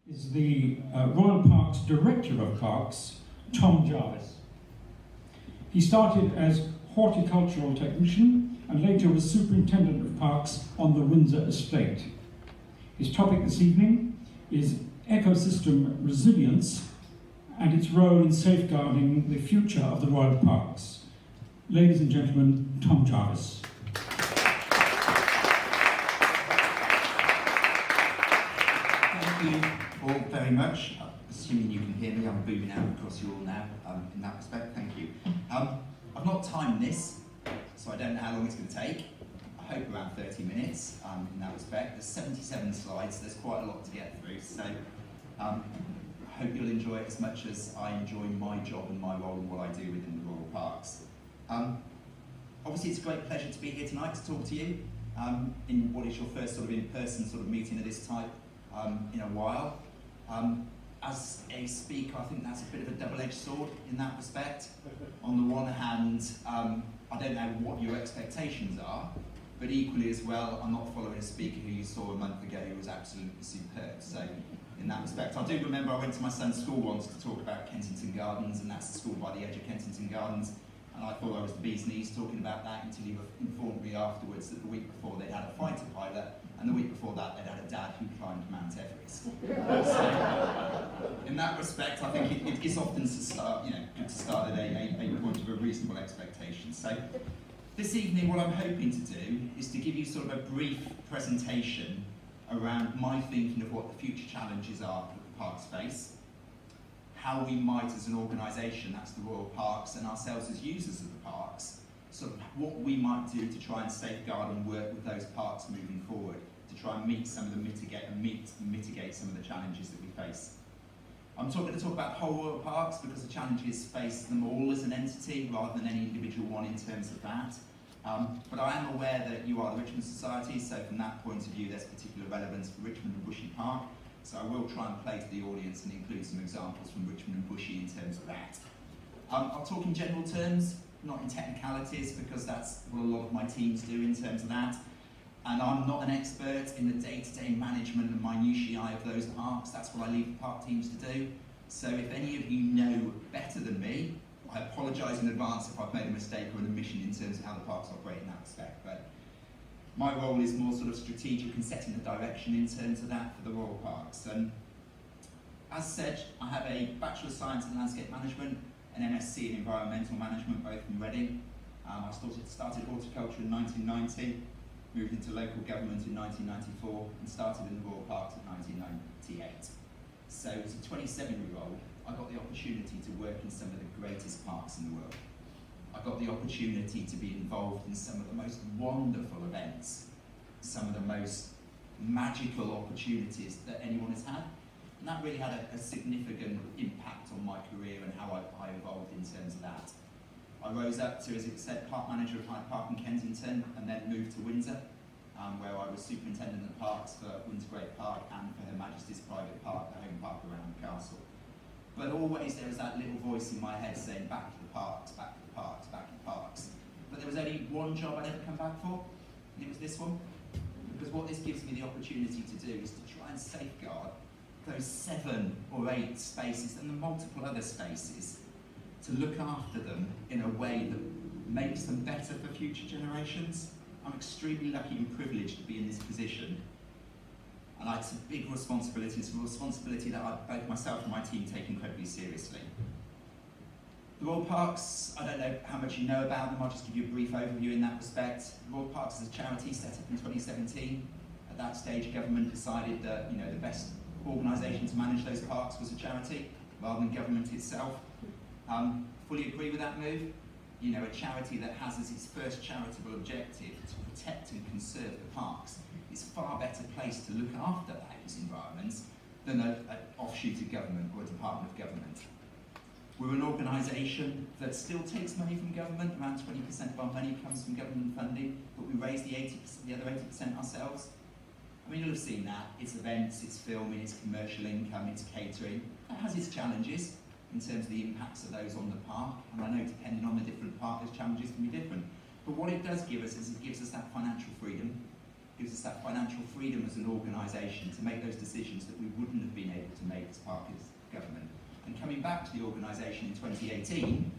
Is the Royal Parks Director of Parks, Tom Jarvis. He started as horticultural technician and later was Superintendent of Parks on the Windsor Estate. His topic this evening is ecosystem resilience and its role in safeguarding the future of the Royal Parks. Ladies and gentlemen, Tom Jarvis. Thank you all very much. Assuming you can hear me, I'm booming out across you all now. In that respect, thank you. I've not timed this, so I don't know how long it's going to take. I hope around 30 minutes in that respect. There's 77 slides, there's quite a lot to get through, so I hope you'll enjoy it as much as I enjoy my job and my role and what I do within the Royal Parks. Obviously it's a great pleasure to be here tonight to talk to you in what is your first sort of in-person sort of meeting of this type in a while. As a speaker, I think that's a bit of a double-edged sword in that respect. On the one hand, I don't know what your expectations are, but equally as well, I'm not following a speaker who you saw a month ago who was absolutely superb. So in that respect, I do remember I went to my son's school once to talk about Kensington Gardens, and that's the school by the edge of Kensington Gardens, and I thought I was the bee's knees talking about that until he informed me afterwards that the week before they'd had a fighter pilot, and the week before that they'd had a dad who climbed Mount Everest. So, in that respect, I think it's often to start, good to start at a point of a reasonable expectation. So, this evening what I'm hoping to do is to give you sort of a brief presentation around my thinking of what the future challenges are for the park space, how we might as an organisation, that's the Royal Parks, and ourselves as users of the parks, sort of what we might do to try and safeguard and work with those parks moving forward, to try and mitigate some of the challenges that we face. I'm going to talk about the whole Royal Parks because the challenges face them all as an entity rather than any individual one in terms of that. But I am aware that you are the Richmond Society, so from that point of view there's particular relevance for Richmond and Bushey Park. So I will try and play to the audience and include some examples from Richmond and Bushey in terms of that. I'll talk in general terms, not in technicalities, because that's what a lot of my teams do in terms of that. And I'm not an expert in the day-to-day management and minutiae of those parks. That's what I leave the park teams to do. So if any of you know better than me, I apologise in advance if I've made a mistake or an omission in terms of how the parks operate in that respect. But my role is more sort of strategic and setting the direction in terms of that for the Royal Parks. And as said, I have a Bachelor of Science in Landscape Management, an MSc in Environmental Management, both from Reading. I started horticulture in 1990, moved into local government in 1994, and started in the Royal Parks in 1998. So as a 27-year-old, I got the opportunity to work in some of the greatest parks in the world. I got the opportunity to be involved in some of the most wonderful events, some of the most magical opportunities that anyone has had. And that really had a significant impact on my career and how I evolved in terms of that. I rose up to, as it said, Park Manager of Hyde Park in Kensington, and then moved to Windsor, where I was Superintendent of Parks for Windsor Great Park and for Her Majesty's Private Park, the home park around the castle. But always there was that little voice in my head saying, back to the parks, back to the parks, back to the parks. But there was only one job I'd ever come back for, and it was this one. Because what this gives me the opportunity to do is to try and safeguard those 7 or 8 spaces and the multiple other spaces, to look after them in a way that makes them better for future generations. I'm extremely lucky and privileged to be in this position. And it's a big responsibility. It's a responsibility that both myself and my team take incredibly seriously. The Royal Parks, I don't know how much you know about them, I'll just give you a brief overview in that respect. The Royal Parks is a charity set up in 2017. At that stage, government decided that the best organisation to manage those parks was a charity, rather than government itself. Fully agree with that move. A charity that has as its first charitable objective to protect and conserve the parks is far better placed to look after those environments than an offshoot of government or a department of government. We're an organisation that still takes money from government. Around 20% of our money comes from government funding, but we raise the other 80% ourselves. I mean, you'll have seen that. It's events, it's filming, it's commercial income, it's catering. That has its challenges in terms of the impacts of those on the park, and I know depending on the different park, those challenges can be different. But what it does give us is it gives us that financial freedom. gives us that financial freedom as an organisation to make those decisions that we wouldn't have been able to make as part of government. And coming back to the organisation in 2018,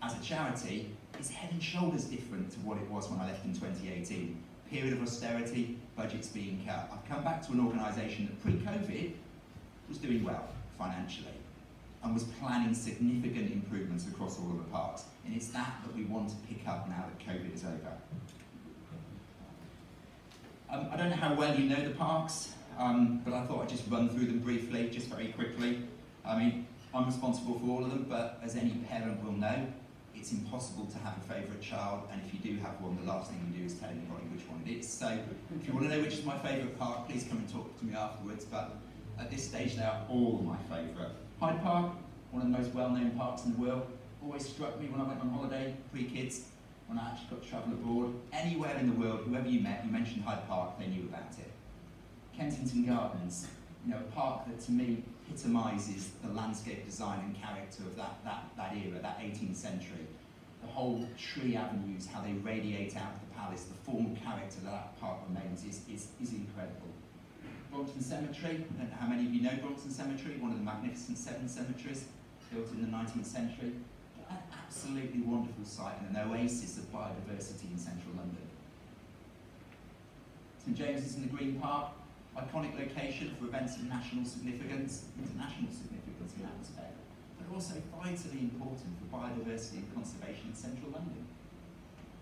as a charity, is head and shoulders different to what it was when I left in 2018. Period of austerity, budgets being cut. I've come back to an organisation that pre-COVID was doing well financially and was planning significant improvements across all of the parks. And it's that we want to pick up now that COVID is over. I don't know how well you know the parks, but I thought I'd just run through them briefly, just very quickly. I mean, I'm responsible for all of them, but as any parent will know, it's impossible to have a favourite child, and if you do have one, the last thing you do is tell anybody which one it is. So if you want to know which is my favourite park, please come and talk to me afterwards, but at this stage they are all my favourite. Hyde Park, one of the most well-known parks in the world, always struck me when I went on holiday, pre-kids, when I actually got to travel abroad. Anywhere in the world, whoever you met, you mentioned Hyde Park, they knew about it. Kensington Gardens, you know, a park that to me epitomises the landscape design and character of that era, that 18th century. The whole tree avenues, how they radiate out of the palace, the formal character that park remains is incredible. Brompton Cemetery, I don't know how many of you know Brompton Cemetery, one of the magnificent 7 cemeteries built in the 19th century. An absolutely wonderful site and an oasis of biodiversity in central London. St James's in the Green Park, iconic location for events of national significance, international significance in that respect, but also vitally important for biodiversity and conservation in central London.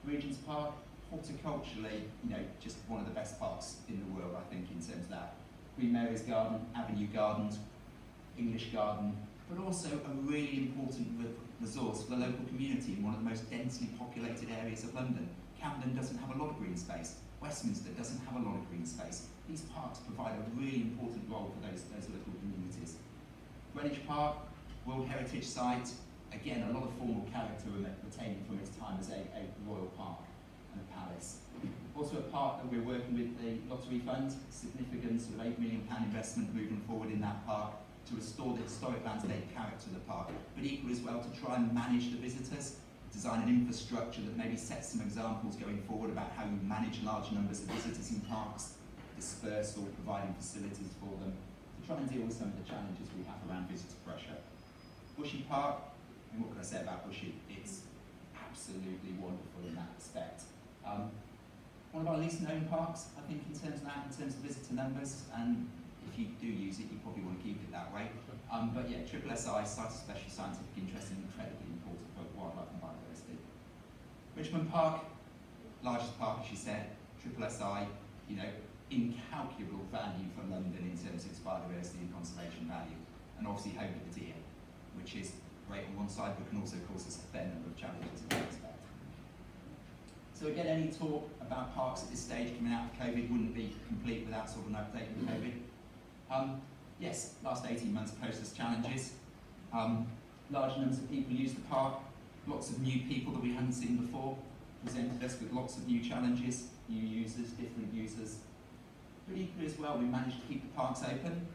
Regent's Park, horticulturally, you know, just one of the best parks in the world, I think, in terms of that. Queen Mary's Garden, Avenue Gardens, English Garden, but also a really important resource for the local community in one of the most densely populated areas of London. Camden doesn't have a lot of green space. Westminster doesn't have a lot of green space. These parks provide a really important role for those local communities. Greenwich Park, World Heritage Site, again, a lot of formal character retained from its time as a royal park and a palace. Also a park that we're working with the Lottery Fund, significant sort of £8 million investment moving forward in that park to restore the historic landscape character of the park, but equally as well to try and manage the visitors, design an infrastructure that maybe sets some examples going forward about how you manage large numbers of visitors in parks, disperse or providing facilities for them, to try and deal with some of the challenges we have around visitor pressure. Bushy Park, I mean, what can I say about Bushy? It's absolutely wonderful in that respect. One of our least known parks, I think, in terms of that, in terms of visitor numbers, and if you do use it, you probably want to keep it that way. But yeah, SSSI, Site of Special Scientific Interest, and incredibly important for wildlife and biodiversity. Richmond Park, largest park, as you said, SSSI, you know, incalculable value for London in terms of its biodiversity and conservation value, and obviously home to the deer, which is great on one side, but can also cause us a fair number of challenges in that respect. So again, any talk about parks at this stage coming out of COVID wouldn't be complete without sort of an update on COVID. Yes, last 18 months posed us challenges. Large numbers of people use the park, lots of new people that we hadn't seen before, presented us with lots of new challenges, new users, different users. But equally as well, we managed to keep the parks open.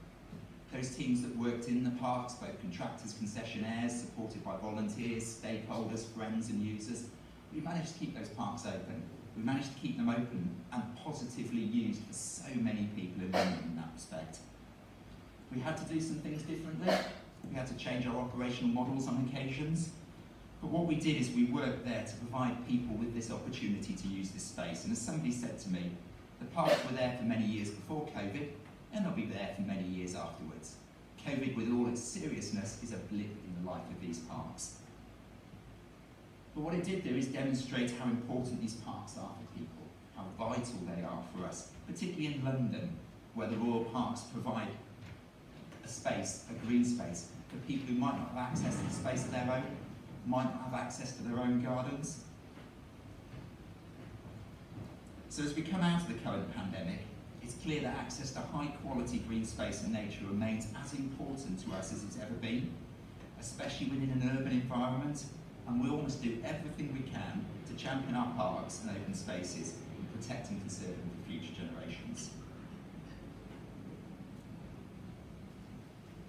Those teams that worked in the parks, both contractors, concessionaires, supported by volunteers, stakeholders, friends and users, we managed to keep those parks open. We managed to keep them open and positively used for so many people in London in that respect. We had to do some things differently. We had to change our operational models on occasions. But what we did is we worked there to provide people with this opportunity to use this space. And as somebody said to me, the parks were there for many years before COVID, and they'll be there for many years afterwards. COVID, with all its seriousness, is a blip in the life of these parks. But what it did do is demonstrate how important these parks are for people, how vital they are for us, particularly in London, where the Royal Parks provide a space, a green space, for people who might not have access to the space of their own, might not have access to their own gardens. So as we come out of the current pandemic, it's clear that access to high quality green space and nature remains as important to us as it's ever been, especially within an urban environment, and we almost do everything we can to champion our parks and open spaces and protect and conserve them for future generations.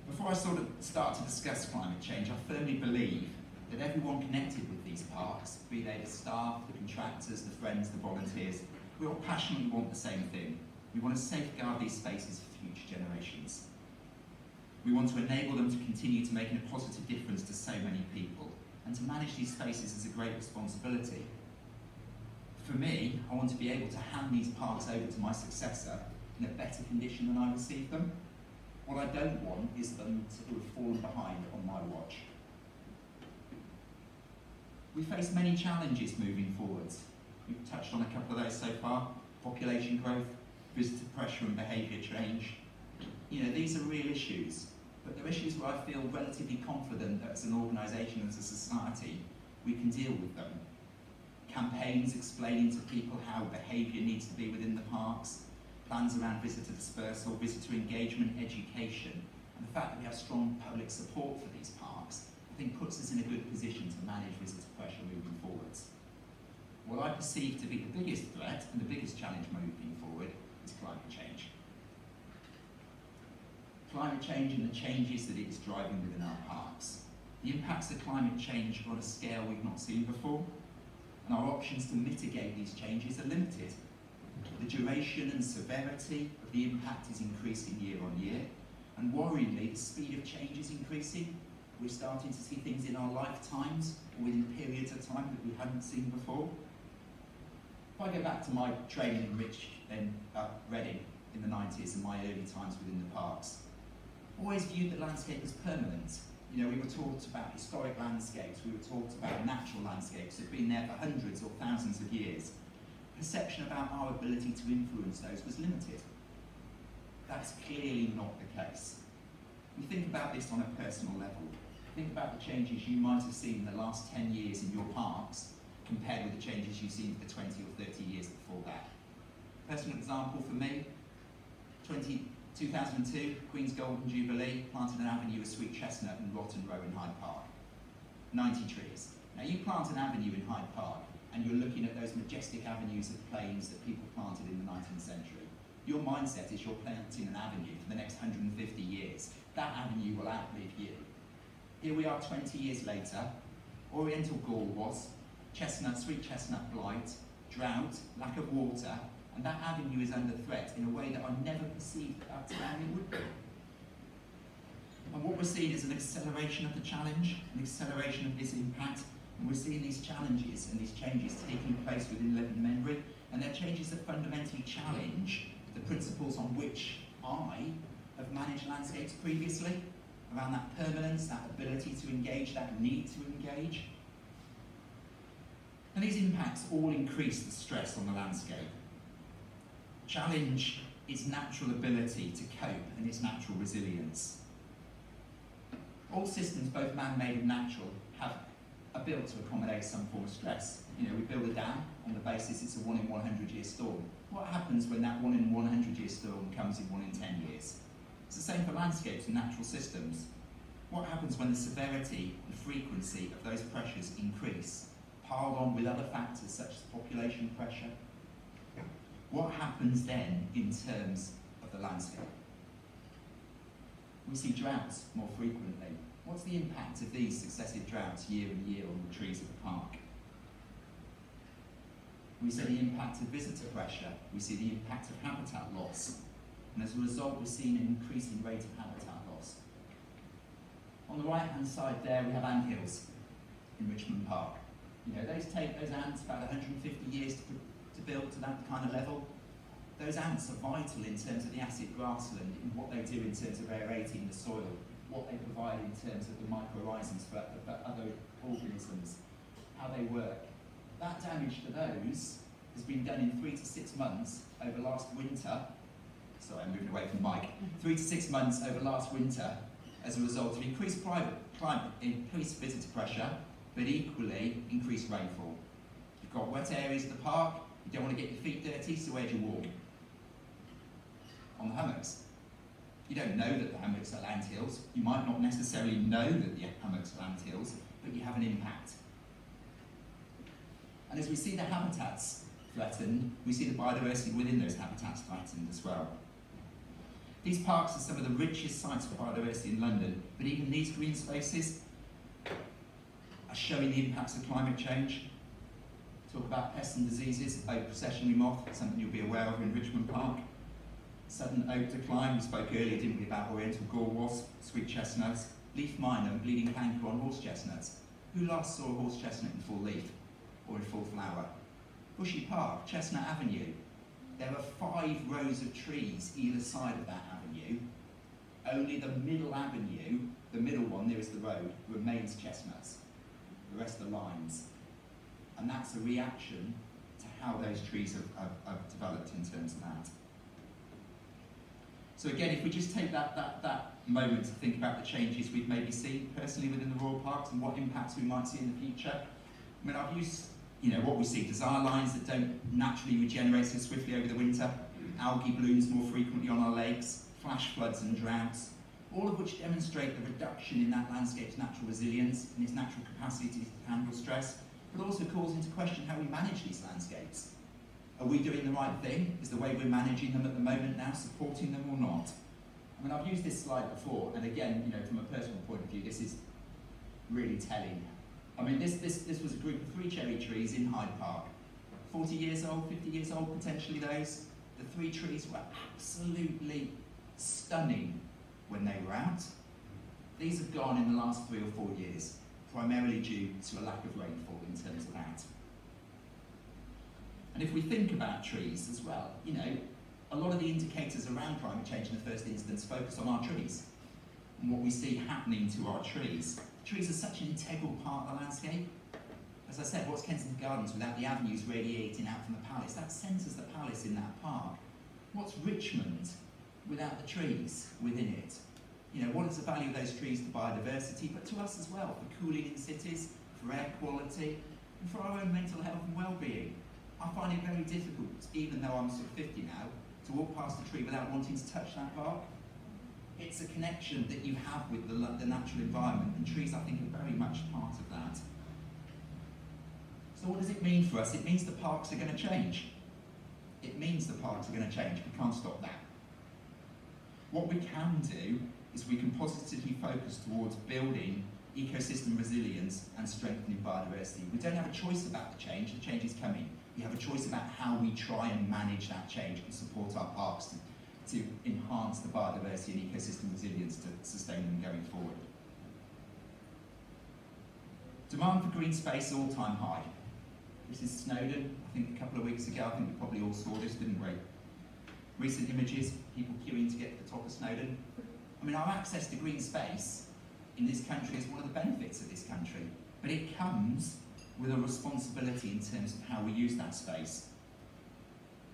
Before I sort of start to discuss climate change, I firmly believe that everyone connected with these parks, be they the staff, the contractors, the friends, the volunteers, We all passionately want the same thing. We want to safeguard these spaces for future generations. We want to enable them to continue to make a positive difference to so many people, and to manage these spaces is a great responsibility. For me, I want to be able to hand these parks over to my successor in a better condition than I received them. What I don't want is them to have fallen behind on my watch. We face many challenges moving forwards. We've touched on a couple of those so far: population growth, visitor pressure and behaviour change. You know, these are real issues, but they're issues where I feel relatively confident that as an organisation, as a society, we can deal with them. Campaigns explaining to people how behaviour needs to be within the parks, plans around visitor dispersal, visitor engagement, education, and the fact that we have strong public support for these parks, I think puts us in a good position to manage visitor pressure moving forwards. What I perceive to be the biggest threat and the biggest challenge moving forward is climate change. Climate change and the changes that it is driving within our parks. The impacts of climate change are on a scale we've not seen before, and our options to mitigate these changes are limited. The duration and severity of the impact is increasing year on year, and worryingly, the speed of change is increasing. We're starting to see things in our lifetimes or within periods of time that we hadn't seen before. If I go back to my training in Reading in the 90s and my early times within the parks, I always viewed the landscape as permanent. You know, we were taught about historic landscapes, we were taught about natural landscapes that have been there for hundreds or thousands of years. Perception about our ability to influence those was limited. That's clearly not the case. We think about this on a personal level. Think about the changes you might have seen in the last 10 years in your parks compared with the changes you've seen for the 20 or 30 years before that. Personal example for me, 2002, Queen's Golden Jubilee, planted an avenue of sweet chestnut in Rotten Row in Hyde Park. 90 trees. Now you plant an avenue in Hyde Park and you're looking at those majestic avenues of planes that people planted in the 19th century. Your mindset is you're planting an avenue for the next 150 years. That avenue will outlive you. Here we are 20 years later, Oriental gall was, chestnut, sweet chestnut blight, drought, lack of water, and that avenue is under threat in a way that I never perceived that avenue would be. And what we're seeing is an acceleration of the challenge, an acceleration of this impact, and we're seeing these challenges and these changes taking place within living memory, and they're changes that fundamentally challenge the principles on which I have managed landscapes previously, around that permanence, that ability to engage, that need to engage. And these impacts all increase the stress on the landscape. Challenge its natural ability to cope and its natural resilience. All systems, both man-made and natural, are built to accommodate some form of stress. You know, we build a dam on the basis it's a 1 in 100 year storm. What happens when that 1 in 100 year storm comes in 1 in 10 years? It's the same for landscapes and natural systems. What happens when the severity and frequency of those pressures increase, piled on with other factors such as population pressure? What happens then in terms of the landscape? We see droughts more frequently. What's the impact of these successive droughts year on year on the trees of the park? We see the impact of visitor pressure. We see the impact of habitat loss. And as a result, we're seeing an increasing rate of habitat loss. On the right-hand side there, we have anthills in Richmond Park. You know, those ants about 150 years to build to that kind of level. Those ants are vital in terms of the acid grassland, in what they do in terms of aerating the soil, what they provide in terms of the mycorrhizas for other organisms, how they work. That damage to those has been done in 3 to 6 months over last winter. Sorry, I'm moving away from the mic. 3 to 6 months over last winter as a result of increased climate, increased visitor pressure, but equally increased rainfall. You've got wet areas of the park, you don't want to get your feet dirty, so where do you walk? On the hummocks. You don't know that the hummocks are anthills. You might not necessarily know that the hummocks are anthills, but you have an impact. And as we see the habitats threatened, we see the biodiversity within those habitats threatened as well. These parks are some of the richest sites for biodiversity in London, but even these green spaces are showing the impacts of climate change. Talk about pests and diseases, oak processionary moth, something you'll be aware of in Richmond Park. Sudden oak decline, we spoke earlier, didn't we, about oriental gall wasp, sweet chestnuts, leaf miner and bleeding canker on horse chestnuts. Who last saw a horse chestnut in full leaf or in full flower? Bushy Park, Chestnut Avenue. There are 5 rows of trees either side of that avenue. Only the middle avenue, the middle one nearest the road, remains chestnuts. The rest are limes. And that's a reaction to how those trees have developed in terms of that. So again, if we just take that moment to think about the changes we've maybe seen personally within the Royal Parks and what impacts we might see in the future. I mean, I've used, what we see, desire lines that don't naturally regenerate so swiftly over the winter, algae blooms more frequently on our lakes, flash floods and droughts, all of which demonstrate the reduction in that landscape's natural resilience and its natural capacity to handle stress, but also calls into question how we manage these landscapes. Are we doing the right thing? Is the way we're managing them at the moment now supporting them or not? I mean, I've used this slide before, and again, from a personal point of view, this is really telling. I mean, this was a group of 3 cherry trees in Hyde Park. 40 years old, 50 years old, potentially those. The 3 trees were absolutely stunning when they were out. These have gone in the last 3 or 4 years, primarily due to a lack of rainfall in terms of that. And if we think about trees as well, a lot of the indicators around climate change in the first instance focus on our trees and what we see happening to our trees. Trees are such an integral part of the landscape. As I said, what's Kensington Gardens without the avenues radiating out from the palace? That centres the palace in that park. What's Richmond without the trees within it? What is the value of those trees to biodiversity, but to us as well, for cooling in cities, for air quality, and for our own mental health and well-being? I find it very difficult, even though I'm sort of 50 now, to walk past a tree without wanting to touch that bark. It's a connection that you have with the natural environment, and trees, I think, are very much part of that. So what does it mean for us? It means the parks are going to change. It means the parks are going to change. We can't stop that. What we can do is we can positively focus towards building ecosystem resilience and strengthening biodiversity. We don't have a choice about the change is coming. We have a choice about how we try and manage that change and support our parks to enhance the biodiversity and ecosystem resilience to sustain them going forward. Demand for green space all-time high. This is Snowdon, I think a couple of weeks ago. I think we probably all saw this, didn't we? Recent images, people queuing to get to the top of Snowdon. I mean, our access to green space in this country is one of the benefits of this country, but it comes with a responsibility in terms of how we use that space.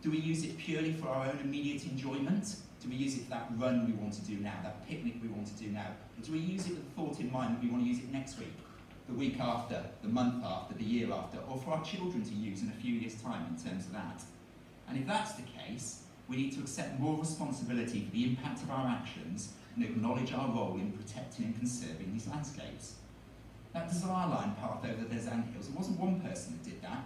Do we use it purely for our own immediate enjoyment? Do we use it for that run we want to do now, that picnic we want to do now? Or do we use it with the thought in mind that we want to use it next week, the week after, the month after, the year after, or for our children to use in a few years' time in terms of that? And if that's the case, we need to accept more responsibility for the impact of our actions and acknowledge our role in protecting and conserving these landscapes. That desire line path over the Desant Hills, it wasn't one person that did that.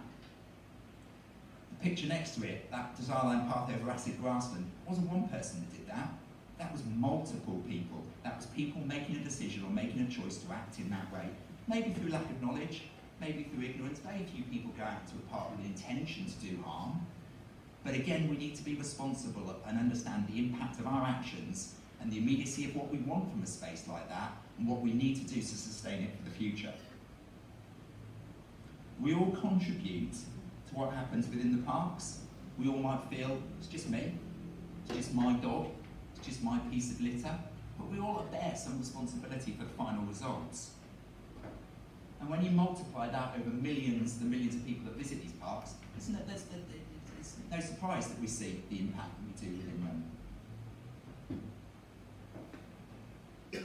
The picture next to it, that desire line path over acid grassland, wasn't one person that did that. That was multiple people. That was people making a decision or making a choice to act in that way. Maybe through lack of knowledge, maybe through ignorance. Very few people go out to a park with the intention to do harm. But again, we need to be responsible and understand the impact of our actions and the immediacy of what we want from a space like that and what we need to do to sustain it for the future. We all contribute to what happens within the parks. We all might feel, it's just me, it's just my dog, it's just my piece of litter, but we all bear some responsibility for the final results. And when you multiply that over millions, the millions of people that visit these parks, it's no surprise that we see the impact that we do within them.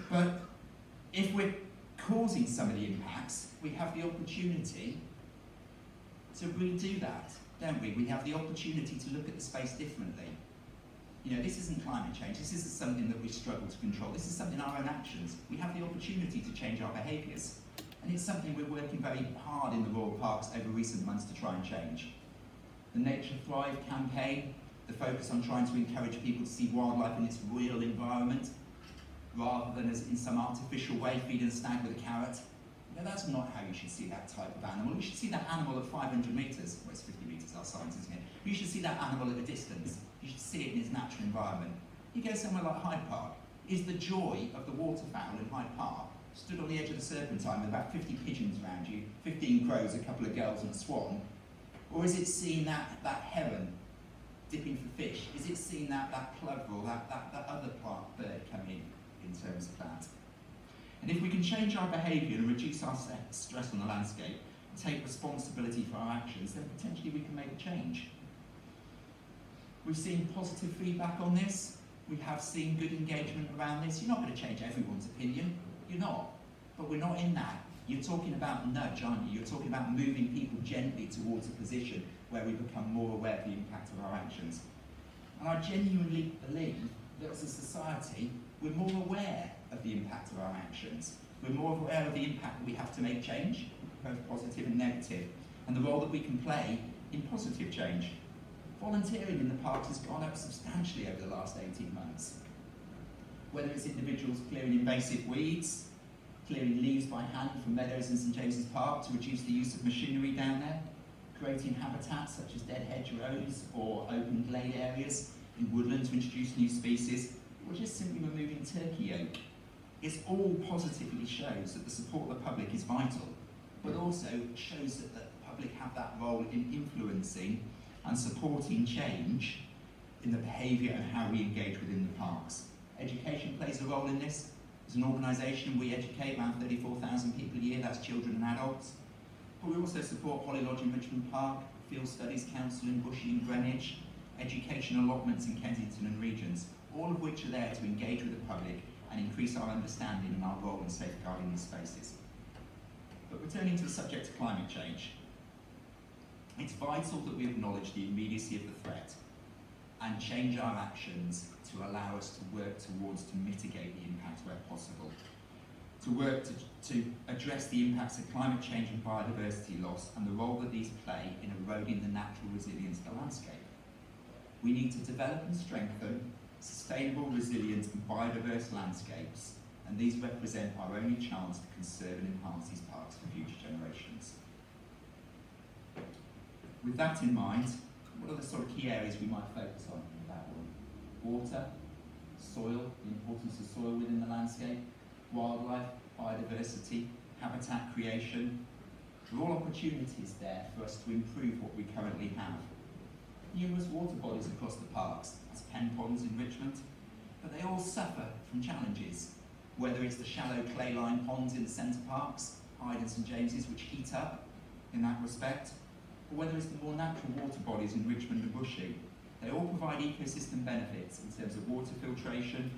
But if we're causing some of the impacts, we have the opportunity to redo that, don't we? We have the opportunity to look at the space differently. This isn't climate change, this isn't something that we struggle to control, this is something our own actions. We have the opportunity to change our behaviours. And it's something we're working very hard in the Royal Parks over recent months to try and change. The Nature Thrive campaign, the focus on trying to encourage people to see wildlife in its real environment, rather than as in some artificial way feeding a stag with a carrot. Now, that's not how you should see that type of animal. You should see that animal at 500 metres. Well, it's 50 metres, our science, isn't it? You should see that animal at a distance. You should see it in its natural environment. You go somewhere like Hyde Park. Is the joy of the waterfowl in Hyde Park stood on the edge of the Serpentine with about 50 pigeons around you, 15 crows, a couple of gulls and a swan? Or is it seeing that heron dipping for fish? Is it seeing that plover or that other plant bird come in terms of that? And if we can change our behaviour and reduce our stress on the landscape and take responsibility for our actions, then potentially we can make a change. We've seen positive feedback on this. We have seen good engagement around this. You're not going to change everyone's opinion. You're not. But we're not in that. You're talking about nudge, aren't you? You're talking about moving people gently towards a position where we become more aware of the impact of our actions. And I genuinely believe that as a society, we're more aware of the impact of our actions. We're more aware of the impact that we have to make change, both positive and negative, and the role that we can play in positive change. Volunteering in the parks has gone up substantially over the last 18 months. Whether it's individuals clearing invasive weeds, clearing leaves by hand from meadows in St James's Park to reduce the use of machinery down there, creating habitats such as dead hedgerows or open glade areas in woodland to introduce new species, or just simply removing turkey oak. It all positively shows that the support of the public is vital, but also shows that the public have that role in influencing and supporting change in the behaviour and how we engage within the parks. Education plays a role in this. As an organisation, we educate around 34,000 people a year, that's children and adults. But we also support Holly Lodge in Richmond Park, Field Studies Council in Bushey and Greenwich, education allotments in Kensington and Regents, all of which are there to engage with the public and increase our understanding and our role in safeguarding these spaces. But returning to the subject of climate change, it's vital that we acknowledge the immediacy of the threat and change our actions to allow us to work towards to mitigate the impact where possible, to work to address the impacts of climate change and biodiversity loss and the role that these play in eroding the natural resilience of the landscape. We need to develop and strengthen sustainable, resilient and biodiverse landscapes, and these represent our only chance to conserve and enhance these parks for future generations. With that in mind, what are the sort of key areas we might focus on in that one? Water, soil, the importance of soil within the landscape, wildlife, biodiversity, habitat creation. There are all opportunities there for us to improve what we currently have. Numerous water bodies across the parks, as Pen Ponds in Richmond, but they all suffer from challenges, whether it's the shallow clay-lined ponds in the centre parks, Hyde and St James's, which heat up in that respect, or whether it's the more natural water bodies in Richmond and Bushey. They all provide ecosystem benefits in terms of water filtration,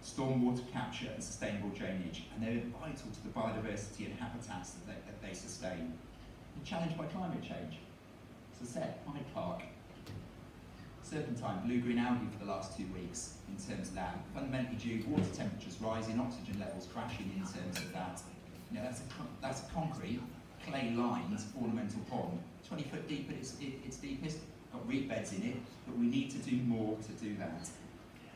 stormwater capture and sustainable drainage, and they're vital to the biodiversity and habitats that they sustain. They're challenged by climate change. As I said, Hyde Park, Serpentine, blue-green algae for the last 2 weeks in terms of that. Fundamentally due water temperatures rising, oxygen levels crashing in terms of that. You know, that's a concrete, clay-lined ornamental pond, 20 foot deep at its deepest, got reed beds in it, but we need to do more to do that.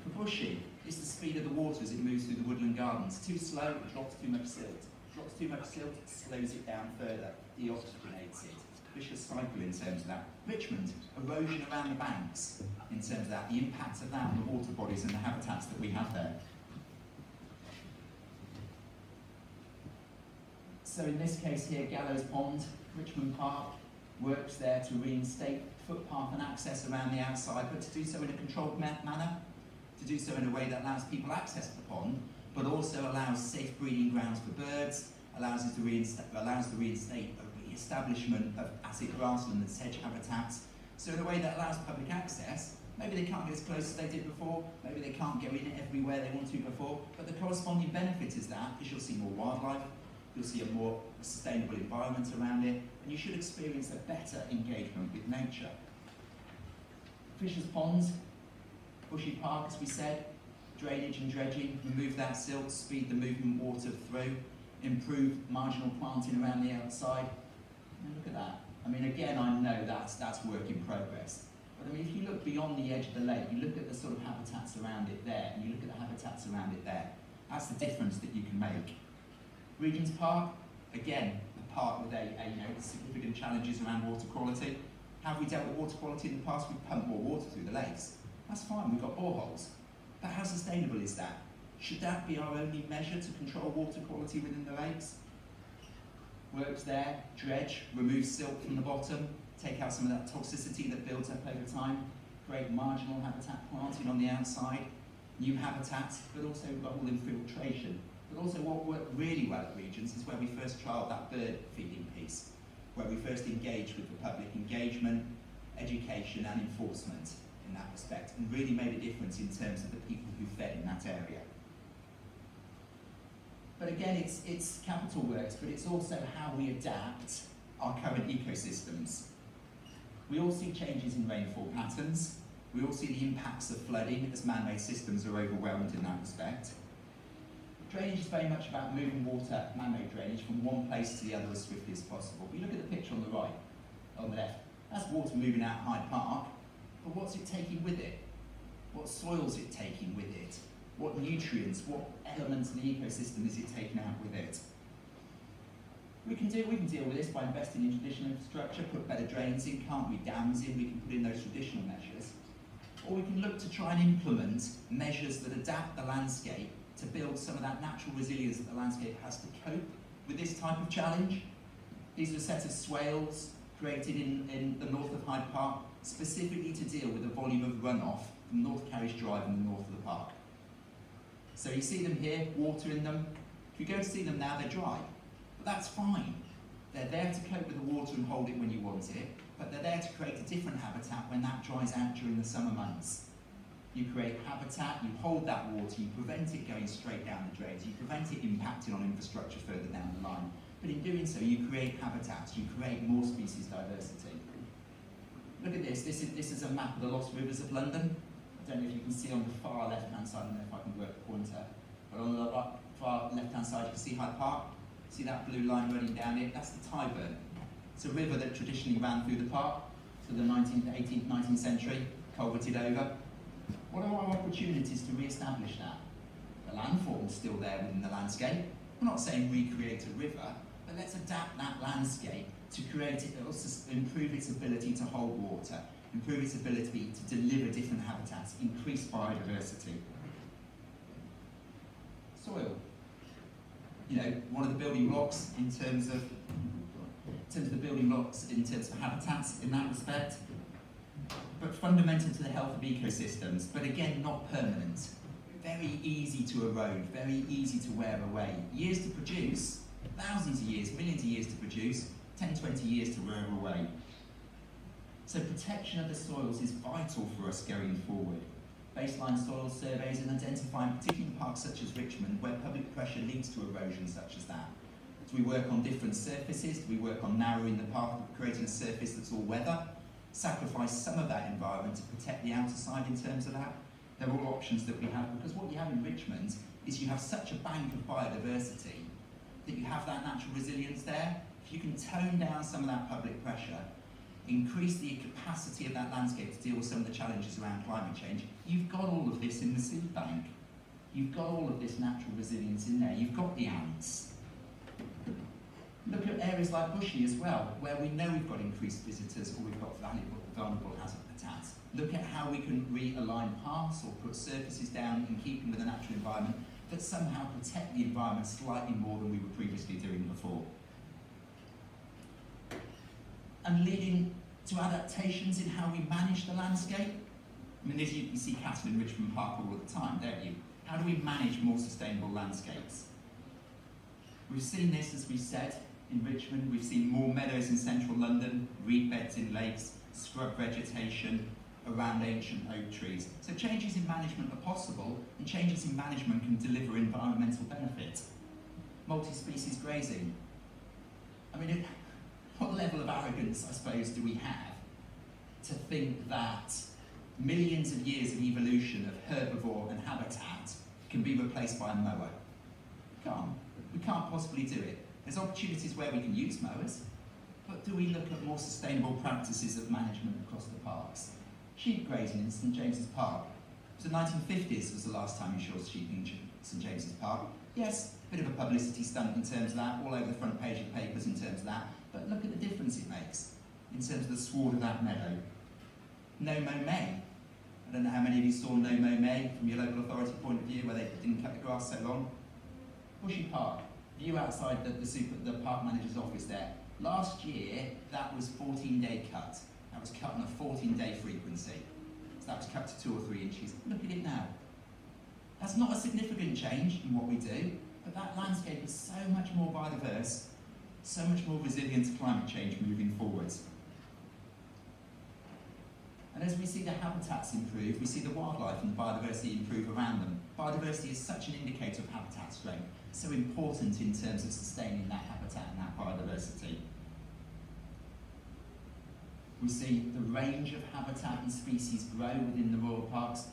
For Bushey, it's the speed of the water as it moves through the woodland gardens. Too slow, it drops too much silt. Drops too much silt, it slows it down further, deoxygenates it. Vicious cycle in terms of that. Richmond, erosion around the banks in terms of that, the impact of that on the water bodies and the habitats that we have there. So in this case here, Gallows Pond, Richmond Park, works there to reinstate footpath and access around the outside, but to do so in a controlled manner, to do so in a way that allows people access to the pond, but also allows safe breeding grounds for birds, allows the re-establishment of acid grassland and sedge habitats, so in a way that allows public access. Maybe they can't get as close as they did before, maybe they can't go in everywhere they want to before, but the corresponding benefit is that you'll see more wildlife, you'll see a more sustainable environment around it, and you should experience a better engagement with nature. Fishers Ponds, Bushey Park, as we said, drainage and dredging, remove that silt, speed the movement water through, improve marginal planting around the outside. And look at that. I mean, again, I know that's work in progress. But I mean, if you look beyond the edge of the lake, you look at the sort of habitats around it there, and you look at the habitats around it there, that's the difference that you can make. Regent's Park, Again, a park with significant challenges around water quality. How have we dealt with water quality in the past? We've pumped more water through the lakes. That's fine, we've got boreholes. But how sustainable is that? Should that be our only measure to control water quality within the lakes? Works there, dredge, remove silt from the bottom, take out some of that toxicity that builds up over time, create marginal habitat planting on the outside, new habitats, but also we've got all infiltration. But also what worked really well at Regions is where we first trialled that bird feeding piece, where we first engaged with the public, engagement, education and enforcement in that respect, and really made a difference in terms of the people who fed in that area. But again, it's capital works, but it's also how we adapt our current ecosystems. We all see changes in rainfall patterns. We all see the impacts of flooding as man-made systems are overwhelmed in that respect. Drainage is very much about moving water, man-made drainage, from one place to the other as swiftly as possible. If you look at the picture on the right, on the left, that's water moving out Hyde Park, but what's it taking with it? What soils is it taking with it? What nutrients, what elements of the ecosystem is it taking out with it? We can deal with this by investing in traditional infrastructure, put better drains in, can't we, dams in, we can put in those traditional measures. Or we can look to try and implement measures that adapt the landscape to build some of that natural resilience that the landscape has to cope with this type of challenge. These are a set of swales created in the north of Hyde Park, specifically to deal with the volume of runoff from North Carriage Drive in the north of the park. So you see them here, water in them. If you go to see them now, they're dry. But that's fine. They're there to cope with the water and hold it when you want it, but they're there to create a different habitat when that dries out during the summer months. You create habitat, you hold that water, you prevent it going straight down the drains, you prevent it impacting on infrastructure further down the line. But in doing so, you create habitats, you create more species diversity. Look at this. This is a map of the lost rivers of London. I don't know if you can see on the far left-hand side, I don't know if I can work the pointer, but on the far left-hand side, you can see Hyde Park. See that blue line running down it? That's the Tyburn. It's a river that traditionally ran through the park to the 18th, 19th century, culverted over. What are our opportunities to re-establish that? The landform's still there within the landscape. We're not saying recreate a river, but let's adapt that landscape to create it, also improve its ability to hold water, improve its ability to deliver different habitats, increase biodiversity. Soil. You know, one of the building blocks in terms of habitats in that respect, but fundamental to the health of ecosystems, but again, not permanent. Very easy to erode, very easy to wear away. Years to produce, thousands of years, millions of years to produce, 10, 20 years to wear away. So protection of the soils is vital for us going forward. Baseline soil surveys and identifying, particularly in parks such as Richmond, where public pressure leads to erosion such as that. Do we work on different surfaces? Do we work on narrowing the path, creating a surface that's all weather? Sacrifice some of that environment to protect the outer side in terms of that? They're all options that we have, because what you have in Richmond is you have such a bank of biodiversity that you have that natural resilience there. If you can tone down some of that public pressure, increase the capacity of that landscape to deal with some of the challenges around climate change, you've got all of this in the seed bank. You've got all of this natural resilience in there. You've got the ants. Look at areas like Bushy as well, where we know we've got increased visitors or we've got vulnerable habitats. Look at how we can realign paths or put surfaces down in keeping with the natural environment that somehow protect the environment slightly more than we were previously doing before. And leading to adaptations in how we manage the landscape. I mean, you see cattle in Richmond Park all the time, don't you? How do we manage more sustainable landscapes? We've seen this, as we said, in Richmond. We've seen more meadows in central London, reed beds in lakes, scrub vegetation around ancient oak trees. So changes in management are possible, and changes in management can deliver environmental benefit. Multi-species grazing. I mean, what level of arrogance, I suppose, do we have to think that millions of years of evolution of herbivore and habitat can be replaced by a mower? We can't possibly do it. There's opportunities where we can use mowers, but do we look at more sustainable practices of management across the parks? Sheep grazing in St James's Park. It was the 1950s was the last time you saw sheep in St James's Park. Yes, a bit of a publicity stunt in terms of that, all over the front page of papers in terms of that, but look at the difference it makes in terms of the sward of that meadow. No Mow May. I don't know how many of you saw No Mow May from your local authority point of view, where they didn't cut the grass so long. Bushy Park, view outside the park manager's office there. Last year, that was 14-day cut. That was cut on a 14-day frequency. So that was cut to 2 or 3 inches. Look at it now. That's not a significant change in what we do, but that landscape is so much more biodiverse, so much more resilient to climate change moving forwards. And as we see the habitats improve, we see the wildlife and the biodiversity improve around them. Biodiversity is such an indicator of habitat strength, so important in terms of sustaining that habitat and that biodiversity. We see the range of habitat and species grow within the Royal Parks.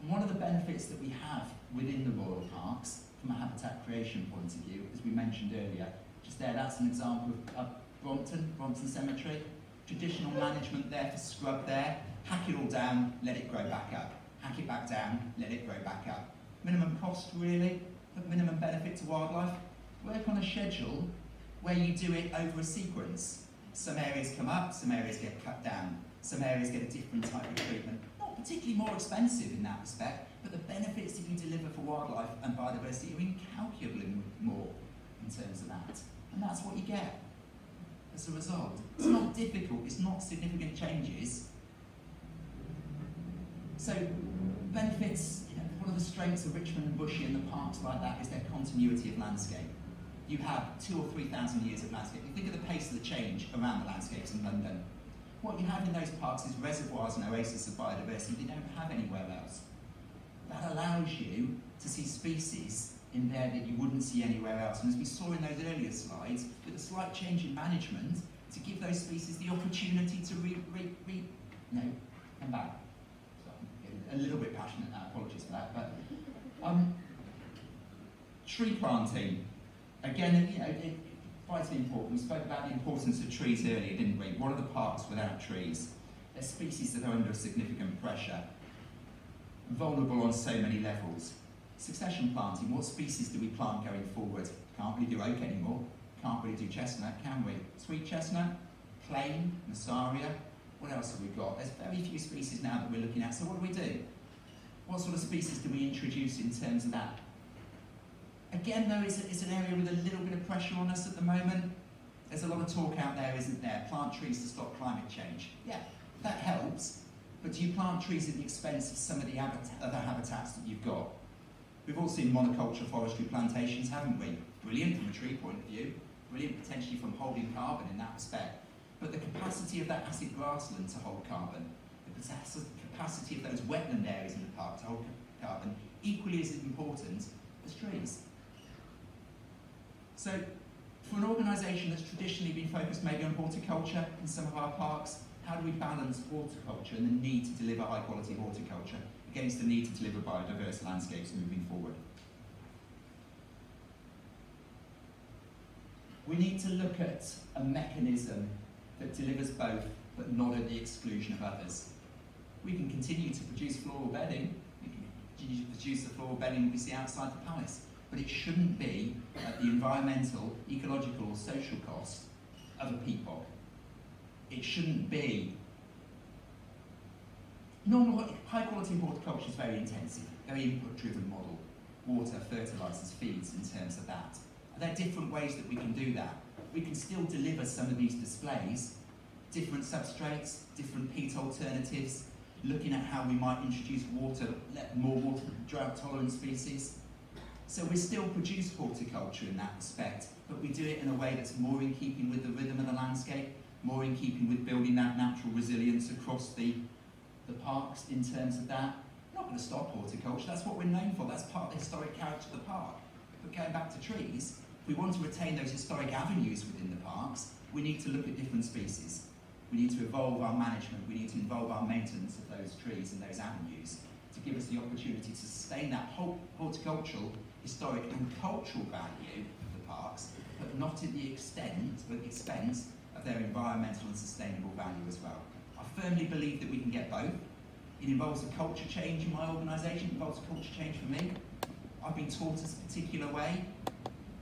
And one of the benefits that we have within the Royal Parks, from a habitat creation point of view, as we mentioned earlier, just there, that's an example of Brompton Cemetery. Traditional management there for scrub there, hack it all down, let it grow back up. Hack it back down, let it grow back up. Minimum cost really, but minimum benefit to wildlife. Work on a schedule where you do it over a sequence. Some areas come up, some areas get cut down, some areas get a different type of treatment. Not particularly more expensive in that respect, but the benefits that you deliver for wildlife and biodiversity are incalculably more in terms of that. And that's what you get as a result. It's not difficult, it's not significant changes. So benefits, one of the strengths of Richmond and Bushey and the parks like that is their continuity of landscape. You have 2,000 or 3,000 years of landscape. You think of the pace of the change around the landscapes in London. What you have in those parks is reservoirs and oases of biodiversity you don't have anywhere else. That allows you to see species in there that you wouldn't see anywhere else. And as we saw in those earlier slides, with a slight change in management, to give those species the opportunity to come back. So I'm getting a little bit passionate now, apologies for that. But tree planting, again, it's vitally important. We spoke about the importance of trees earlier, didn't we? What are the parks without trees? They're species that are under significant pressure, vulnerable on so many levels. Succession planting, what species do we plant going forward? Can't really do oak anymore, can't really do chestnut, can we? Sweet chestnut, plane, Massaria, what else have we got? There's very few species now that we're looking at, so what do? What sort of species do we introduce in terms of that? Again though, it's an area with a little bit of pressure on us at the moment. There's a lot of talk out there, isn't there? Plant trees to stop climate change. Yeah, that helps, but do you plant trees at the expense of some of the other habitats that you've got? We've all seen monoculture forestry plantations, haven't we? Brilliant from a tree point of view, brilliant potentially from holding carbon in that respect. But the capacity of that acid grassland to hold carbon, the capacity of those wetland areas in the park to hold carbon, equally as important as trees. So, for an organisation that's traditionally been focused maybe on horticulture in some of our parks, how do we balance horticulture and the need to deliver high quality horticulture against the need to deliver biodiverse landscapes moving forward? We need to look at a mechanism that delivers both, but not at the exclusion of others. We can continue to produce floral bedding, we can continue to produce the floral bedding we see outside the palace, but it shouldn't be at the environmental, ecological, or social cost of a peacock. It shouldn't be. Normal, high quality horticulture is very intensive, very input driven model. Water, fertilisers, feeds in terms of that. And there are different ways that we can do that. We can still deliver some of these displays, different substrates, different peat alternatives, looking at how we might introduce more water drought tolerant species. So we still produce horticulture in that respect, but we do it in a way that's more in keeping with the rhythm of the landscape, more in keeping with building that natural resilience across the parks in terms of that. We're not going to stop horticulture, that's what we're known for, that's part of the historic character of the park. But going back to trees, if we want to retain those historic avenues within the parks, we need to look at different species. We need to evolve our management, we need to involve our maintenance of those trees and those avenues to give us the opportunity to sustain that whole horticultural, historic and cultural value of the parks, but not at the expense of their environmental and sustainable value as well. I firmly believe that we can get both. It involves a culture change in my organisation, it involves a culture change for me. I've been taught a particular way,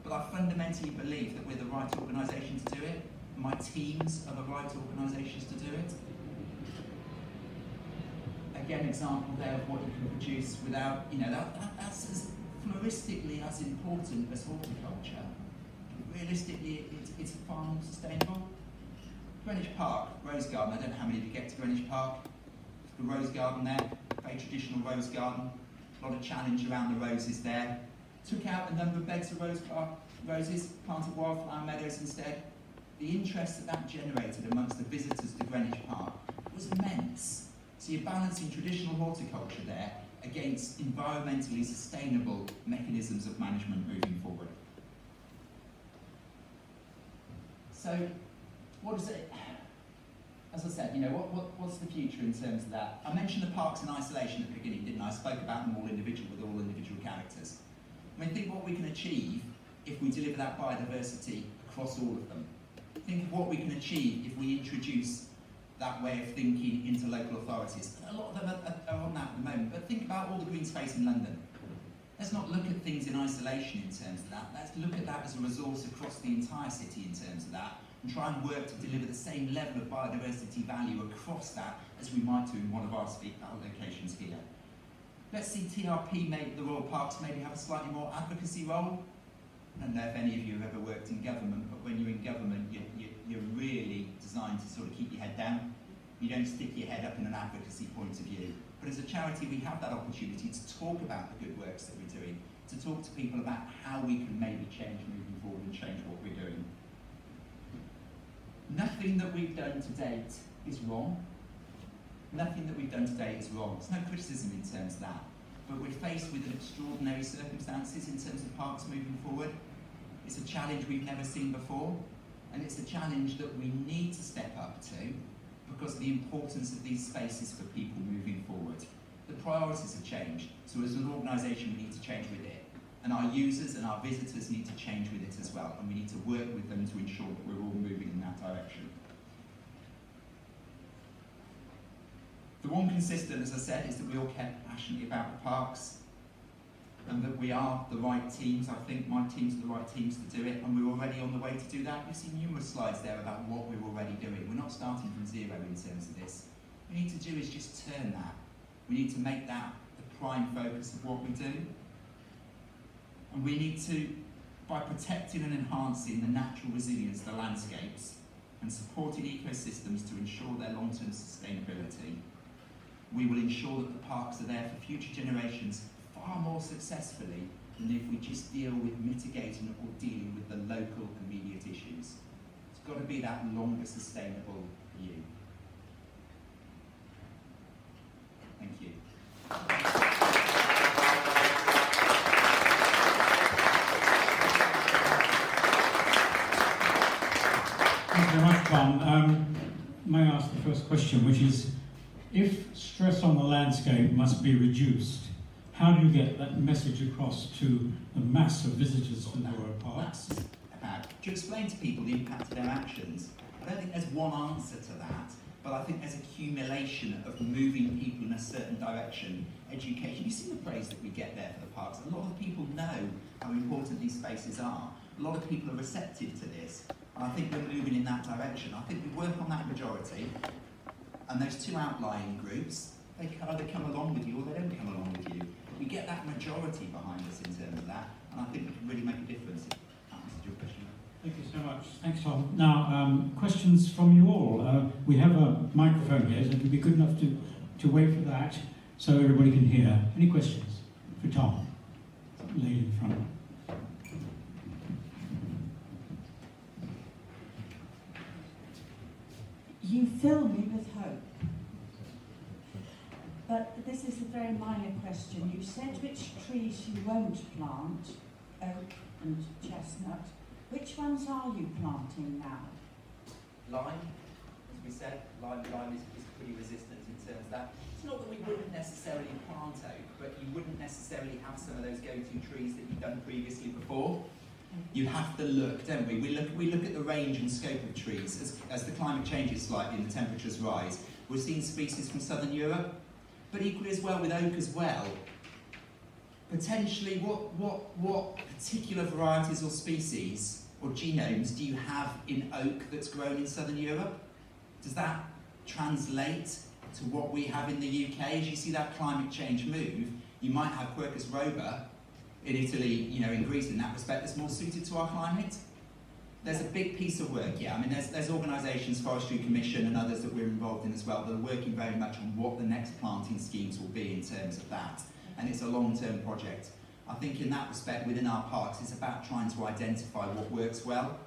but I fundamentally believe that we're the right organisation to do it. My teams are the right organisations to do it. Again, example there of what you can produce without, that's as floristically as important as horticulture. Realistically, it's far more sustainable. Greenwich Park, Rose Garden, I don't know how many of you get to Greenwich Park. The Rose Garden there, very traditional rose garden. A lot of challenge around the roses there. Took out a number of beds of roses, planted wildflower meadows instead. The interest that generated amongst the visitors to Greenwich Park was immense. So you're balancing traditional horticulture there against environmentally sustainable mechanisms of management moving forward. So, what is it? As I said, what's the future in terms of that? I mentioned the parks in isolation at the beginning, didn't I? I spoke about them all individual with all individual characters. I mean, think what we can achieve if we deliver that biodiversity across all of them. Think of what we can achieve if we introduce that way of thinking into local authorities. A lot of them are on that at the moment, but think about all the green space in London. Let's not look at things in isolation in terms of that. Let's look at that as a resource across the entire city in terms of that, and try and work to deliver the same level of biodiversity value across that as we might do in one of our locations here. Let's see TRP, the Royal Parks, maybe have a slightly more advocacy role. I don't know if any of you have ever worked in government, but when you're in government, you're really designed to sort of keep your head down. You don't stick your head up in an advocacy point of view. But as a charity, we have that opportunity to talk about the good works that we're doing, to talk to people about how we can maybe change moving forward and change what we're doing. Nothing that we've done to date is wrong. Nothing that we've done to date is wrong. There's no criticism in terms of that. But we're faced with extraordinary circumstances in terms of parks moving forward. It's a challenge we've never seen before, and it's a challenge that we need to step up to because of the importance of these spaces for people moving forward. The priorities have changed, so as an organisation we need to change with it. And our users and our visitors need to change with it as well, and we need to work with them to ensure that we're all moving in that direction. The one consistent, as I said, is that we all care passionately about the parks, and that we are the right teams. I think my teams are the right teams to do it, and we're already on the way to do that. We've seen numerous slides there about what we're already doing. We're not starting from zero in terms of this. What we need to do is just turn that. We need to make that the prime focus of what we do. And we need to, by protecting and enhancing the natural resilience of the landscapes and supporting ecosystems to ensure their long-term sustainability, we will ensure that the parks are there for future generations far more successfully than if we just deal with mitigating or dealing with the local immediate issues. It's got to be that longer sustainable view. Thank you. Thank you very much, Tom. May I ask the first question, which is, if stress on the landscape must be reduced, how do you get that message across to the mass of visitors to the Royal Parks? To explain to people the impact of their actions. I don't think there's one answer to that, but I think there's accumulation of moving people in a certain direction. Education, you see the praise that we get there for the parks. A lot of people know how important these spaces are. A lot of people are receptive to this, and I think we're moving in that direction. I think we work on that majority, and those two outlying groups, they either come along with you or they don't come along with you. But we get that majority behind us in terms of that, and I think we can really make a difference. If that answers your question. Thank you so much. Thanks, Tom. Now, questions from you all. We have a microphone here, so if you'd be good enough to wait for that so everybody can hear. Any questions for Tom? Lady in front. You fill me with hope. But this is a very minor question. You said which trees you won't plant, oak and chestnut. Which ones are you planting now? Lime, as we said, lime is pretty resistant in terms of that. It's not that we wouldn't necessarily plant oak, but you wouldn't necessarily have some of those go-to trees that you've done previously before. You have to look, don't we? We look at the range and scope of trees as the climate changes slightly and the temperatures rise. We're seeing species from southern Europe, but equally as well with oak as well. potentially what particular varieties or species or genomes do you have in oak that's grown in southern Europe? Does that translate to what we have in the UK? As you see that climate change move, you might have Quercus robur in Italy, you know, in Greece in that respect, that's more suited to our climate. There's a big piece of work, yeah. I mean, there's organisations, Forestry Commission and others that we're involved in as well, that are working very much on what the next planting schemes will be in terms of that. And it's a long-term project. I think in that respect, within our parks, it's about trying to identify what works well,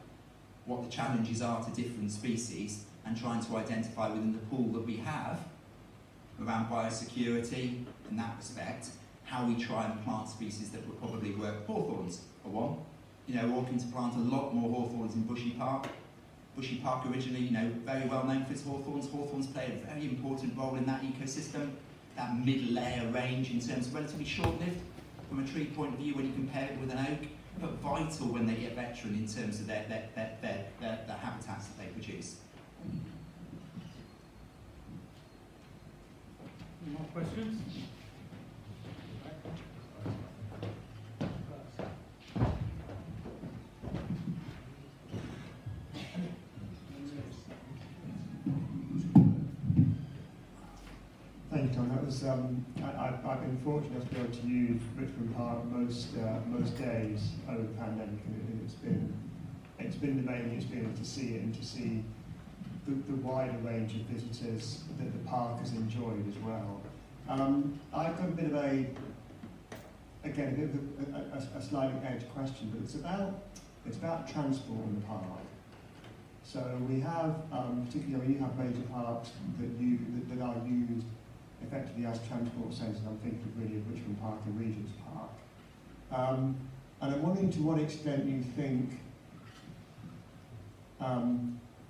what the challenges are to different species, and trying to identify within the pool that we have around biosecurity in that respect, how we try and plant species that would probably work. Hawthorns are one. You know, we're looking to plant a lot more hawthorns in Bushy Park. Bushy Park originally, you know, very well known for its hawthorns. Hawthorns play a very important role in that ecosystem, that mid-layer range in terms of relatively short-lived from a tree point of view when you compare it with an oak, but vital when they get veteran in terms of the habitats that they produce. Any more questions? Thank you, Tom. That was I've been fortunate enough to be able to use Richmond Park most days over the pandemic, and it's been an amazing experience to see it and to see the wider range of visitors that the park has enjoyed as well. I've got a bit of a slightly edge question, but it's about transport in the park. So we have, particularly when you have major parks that are used effectively as transport centres. I'm thinking really of Richmond Park and Regent's Park. And I'm wondering to what extent you think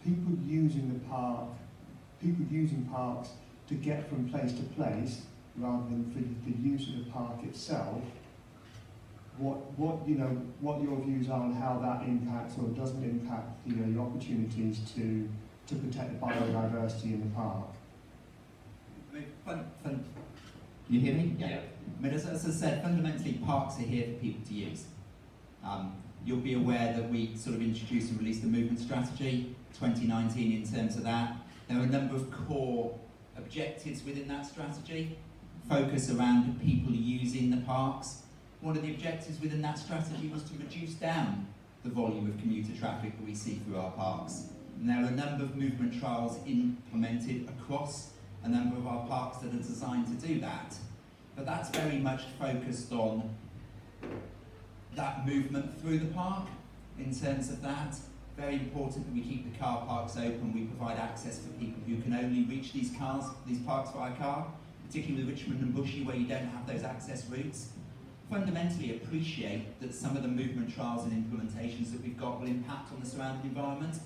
people using parks to get from place to place, rather than for the use of the park itself, what your views are on how that impacts or doesn't impact your opportunities to protect the biodiversity in the park. I mean, you hear me? Yeah. I mean, as I said, fundamentally parks are here for people to use. You'll be aware that we sort of introduced and released the movement strategy 2019 in terms of that. There are a number of core objectives within that strategy, focus around people using the parks. One of the objectives within that strategy was to reduce down the volume of commuter traffic that we see through our parks. And there are a number of movement trials implemented across a number of our parks that are designed to do that. But that's very much focused on that movement through the park in terms of that. Very important that we keep the car parks open. We provide access for people who can only reach these parks via car, particularly Richmond and Bushy where you don't have those access routes. Fundamentally appreciate that some of the movement trials and implementations that we've got will impact on the surrounding environment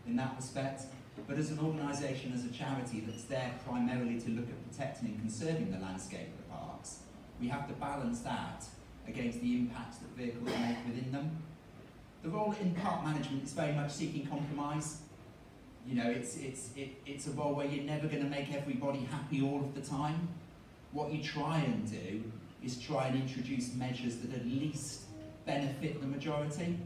in that respect. But as an organisation, as a charity that's there primarily to look at protecting and conserving the landscape of the parks, we have to balance that against the impacts that vehicles make within them. The role in park management is very much seeking compromise. You know, it's a role where you're never going to make everybody happy all of the time. What you try and do is try and introduce measures that at least benefit the majority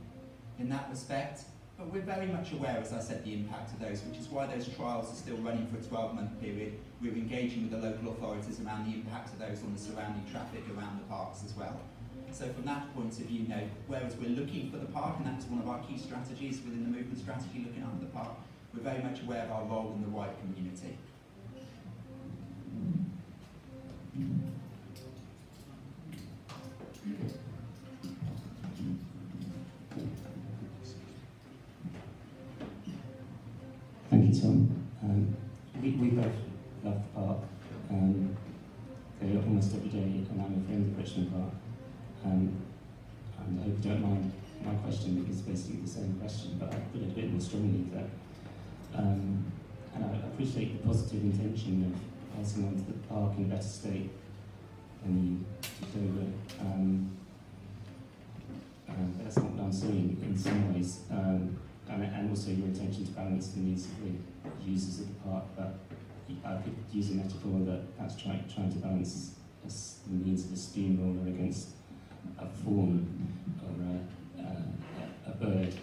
in that respect. But we're very much aware, as I said, the impact of those, which is why those trials are still running for a 12-month period. We're engaging with the local authorities around the impact of those on the surrounding traffic around the parks as well. So from that point of view, whereas we're looking for the park, and that's one of our key strategies within the movement strategy, looking after the park, we're very much aware of our role in the wider community. Thank you, Tom. We both love the park. Go almost every day, and I'm a friend of Richmond Park. And I hope you don't mind my question, because it's basically the same question, but I put it a bit more strongly there. And I appreciate the positive intention of passing on to the park in a better state than you took over. But that's not what I'm seeing in some ways. And also your intention to balance the needs of the users of the park. But I could use a metaphor that perhaps trying to balance the needs of a steamroller against a fawn or a bird.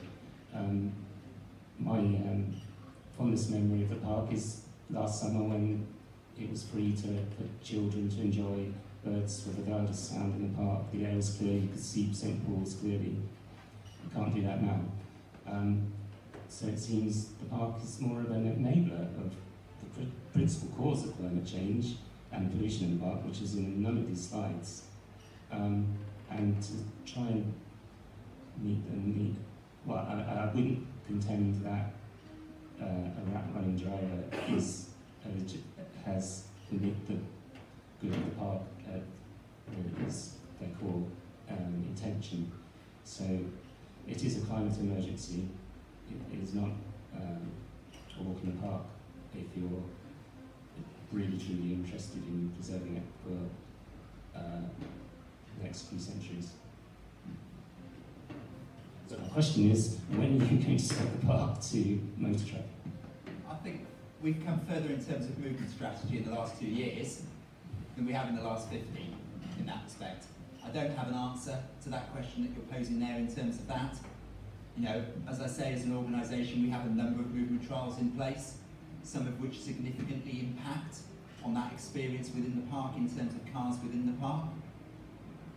My fondest memory of the park is last summer when it was free for children to enjoy birds with the loudest sound in the park. The air was clear, you could see St Paul's clearly. You can't do that now. So it seems the park is more of an enabler of the principal cause of climate change and pollution in the park, which is in none of these slides. And to try and meet the need, well, I wouldn't contend that a rat running dryer has the good of the park as their core intention. So it is a climate emergency. It is not a walk in the park if you're really truly interested in preserving it for the next few centuries. So the question is, when are you going to set the park to motor traffic? I think we've come further in terms of movement strategy in the last 2 years than we have in the last 50 in that respect. I don't have an answer to that question that you're posing there in terms of that. You know, as I say, as an organisation, we have a number of movement trials in place, some of which significantly impact on that experience within the park in terms of cars within the park.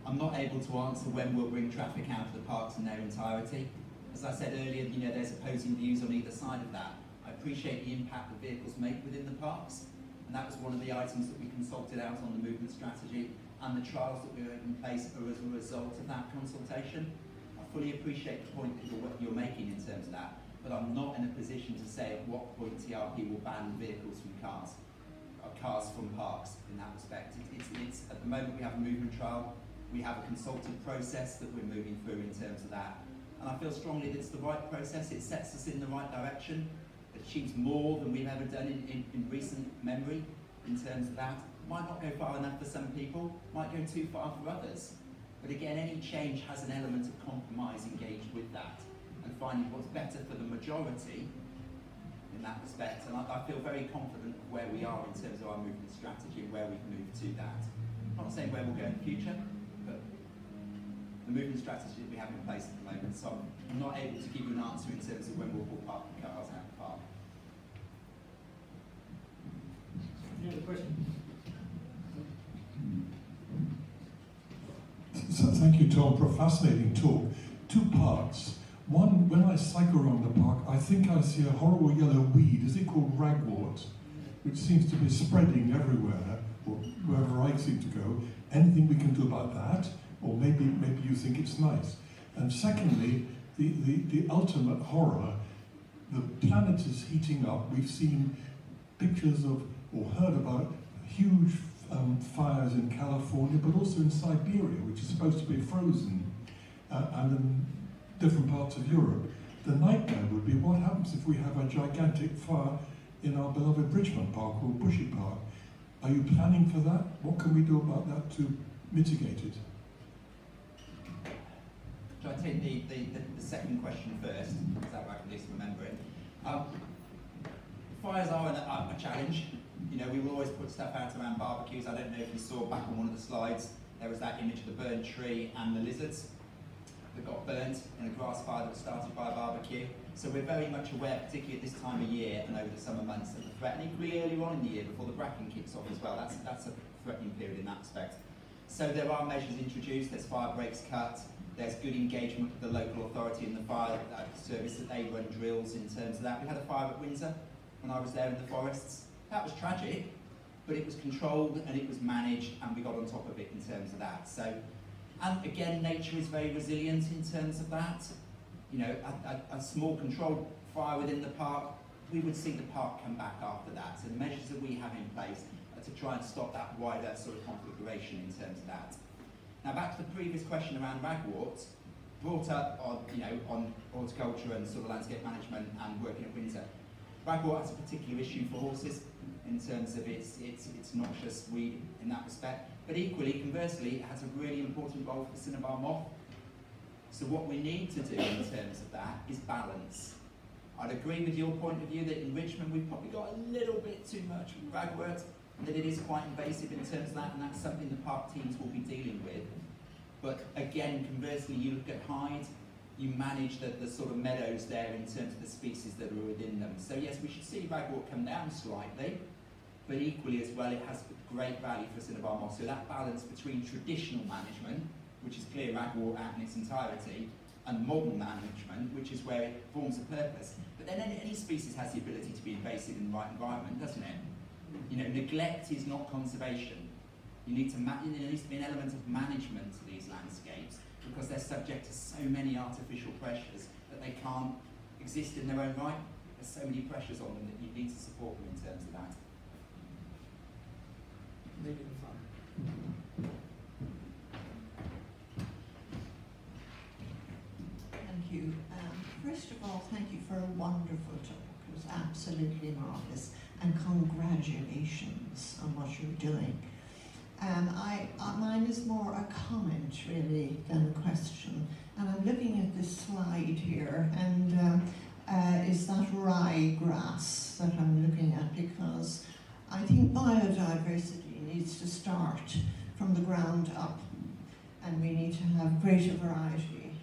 I'm not able to answer when we'll bring traffic out of the parks in their entirety. As I said earlier, you know, there's opposing views on either side of that. I appreciate the impact that vehicles make within the parks, and that was one of the items that we consulted out on the movement strategy, and the trials that we have in place are as a result of that consultation. I fully appreciate the point that you're making in terms of that, but I'm not in a position to say at what point TRP will ban vehicles from cars, or cars from parks in that respect. It's at the moment we have a movement trial, we have a consultative process that we're moving through in terms of that. And I feel strongly that it's the right process, it sets us in the right direction, it achieves more than we've ever done in recent memory in terms of that. Might not go far enough for some people, might go too far for others. But again, any change has an element of compromise engaged with that, and finding what's better for the majority in that respect. And I feel very confident of where we are in terms of our movement strategy and where we've moved to that. I'm not saying where we'll go in the future, but the movement strategy that we have in place at the moment, so I'm not able to give you an answer in terms of when we'll pull cars out of the park. Any other questions? So thank you, Tom, for a fascinating talk. 2 parts. One, when I cycle around the park, I think I see a horrible yellow weed. Is it called ragwort? Which seems to be spreading everywhere, or wherever I seem to go. Anything we can do about that? Or maybe you think it's nice. And secondly, the ultimate horror, the planet is heating up. We've seen pictures of, or heard about, huge fires in California, but also in Siberia, which is supposed to be frozen, and in different parts of Europe. The nightmare would be, what happens if we have a gigantic fire in our beloved Richmond Park or Bushy Park? Are you planning for that? What can we do about that to mitigate it? Shall I take the second question first? Is that right? At least remember it. Fires are a challenge. You know, we will always put stuff out around barbecues. I don't know if you saw back on one of the slides, there was that image of the burnt tree and the lizards that got burnt in a grass fire that was started by a barbecue. So we're very much aware, particularly at this time of year and over the summer months, of the threat, and equally earlier on in the year before the bracken kicks off as well. That's a threatening period in that respect. So there are measures introduced, there's fire breaks cut, there's good engagement with the local authority and the fire service that they run drills in terms of that. We had a fire at Windsor when I was there in the forests. That was tragic, but it was controlled and it was managed, and we got on top of it in terms of that. So, and again, nature is very resilient in terms of that. You know, a small controlled fire within the park, we would see the park come back after that. So the measures that we have in place are to try and stop that wider sort of configuration in terms of that. Now back to the previous question around ragwort, brought up on, you know, on horticulture and sort of landscape management and working at Windsor. Ragwort has a particular issue for horses in terms of its noxious weed in that respect, but equally, conversely, it has a really important role for the cinnabar moth. So what we need to do in terms of that is balance. I'd agree with your point of view that in Richmond we've probably got a little bit too much ragwort, and that it is quite invasive in terms of that, and that's something the park teams will be dealing with. But again, conversely, you look at Hyde, you manage the sort of meadows there in terms of the species that are within them. So yes, we should see ragwort come down slightly, but equally as well, it has great value for Cinnabar moss. So that balance between traditional management, which is clear ragwort out in its entirety, and modern management, which is where it forms a purpose. But then any species has the ability to be invasive in the right environment, doesn't it? You know, neglect is not conservation. You need to there needs to be an element of management to these landscapes because they're subject to so many artificial pressures that they can't exist in their own right. There's so many pressures on them that you need to support them in terms of that. Maybe the fun. Thank you. First of all, thank you for a wonderful talk. It was absolutely marvellous. And congratulations on what you're doing. Mine is more a comment, really, than a question. And I'm looking at this slide here, and is that rye grass that I'm looking at? Because I think biodiversity needs to start from the ground up, and we need to have greater variety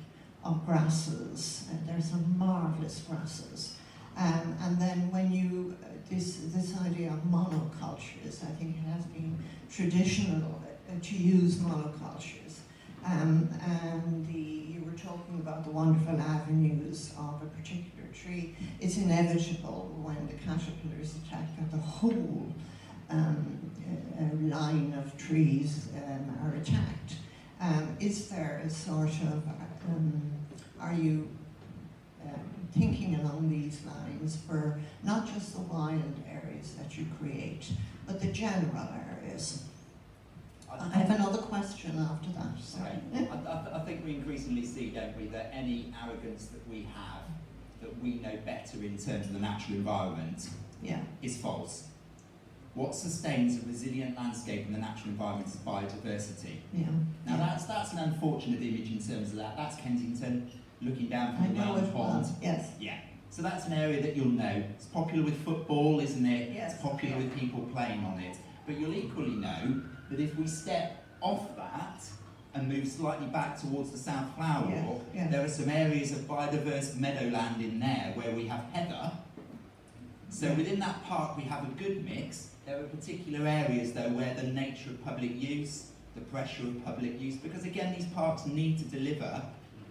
of grasses. There's some marvellous grasses. And then when you, this idea of monocultures, I think it has been traditional to use monocultures. And you were talking about the wonderful avenues of a particular tree. It's inevitable when the caterpillars attack that the whole line of trees are attacked. Is there a sort of, are you thinking along these lines for not just the wild areas that you create, but the general areas? I have another question after that, sorry. Okay. I think we increasingly see, don't we, that any arrogance that we have, that we know better in terms of the natural environment, is false. What sustains a resilient landscape in the natural environment is biodiversity. Now that's an unfortunate image in terms of that. That's Kensington looking down from the round pond. Yes. Yeah. So that's an area that you'll know. It's popular with football, isn't it? Yes. It's popular with people playing on it. But you'll equally know that if we step off that and move slightly back towards the South Flower Walk, there are some areas of biodiverse meadowland in there where we have heather. So within that park we have a good mix. There are particular areas though where the nature of public use, the pressure of public use, because again these parks need to deliver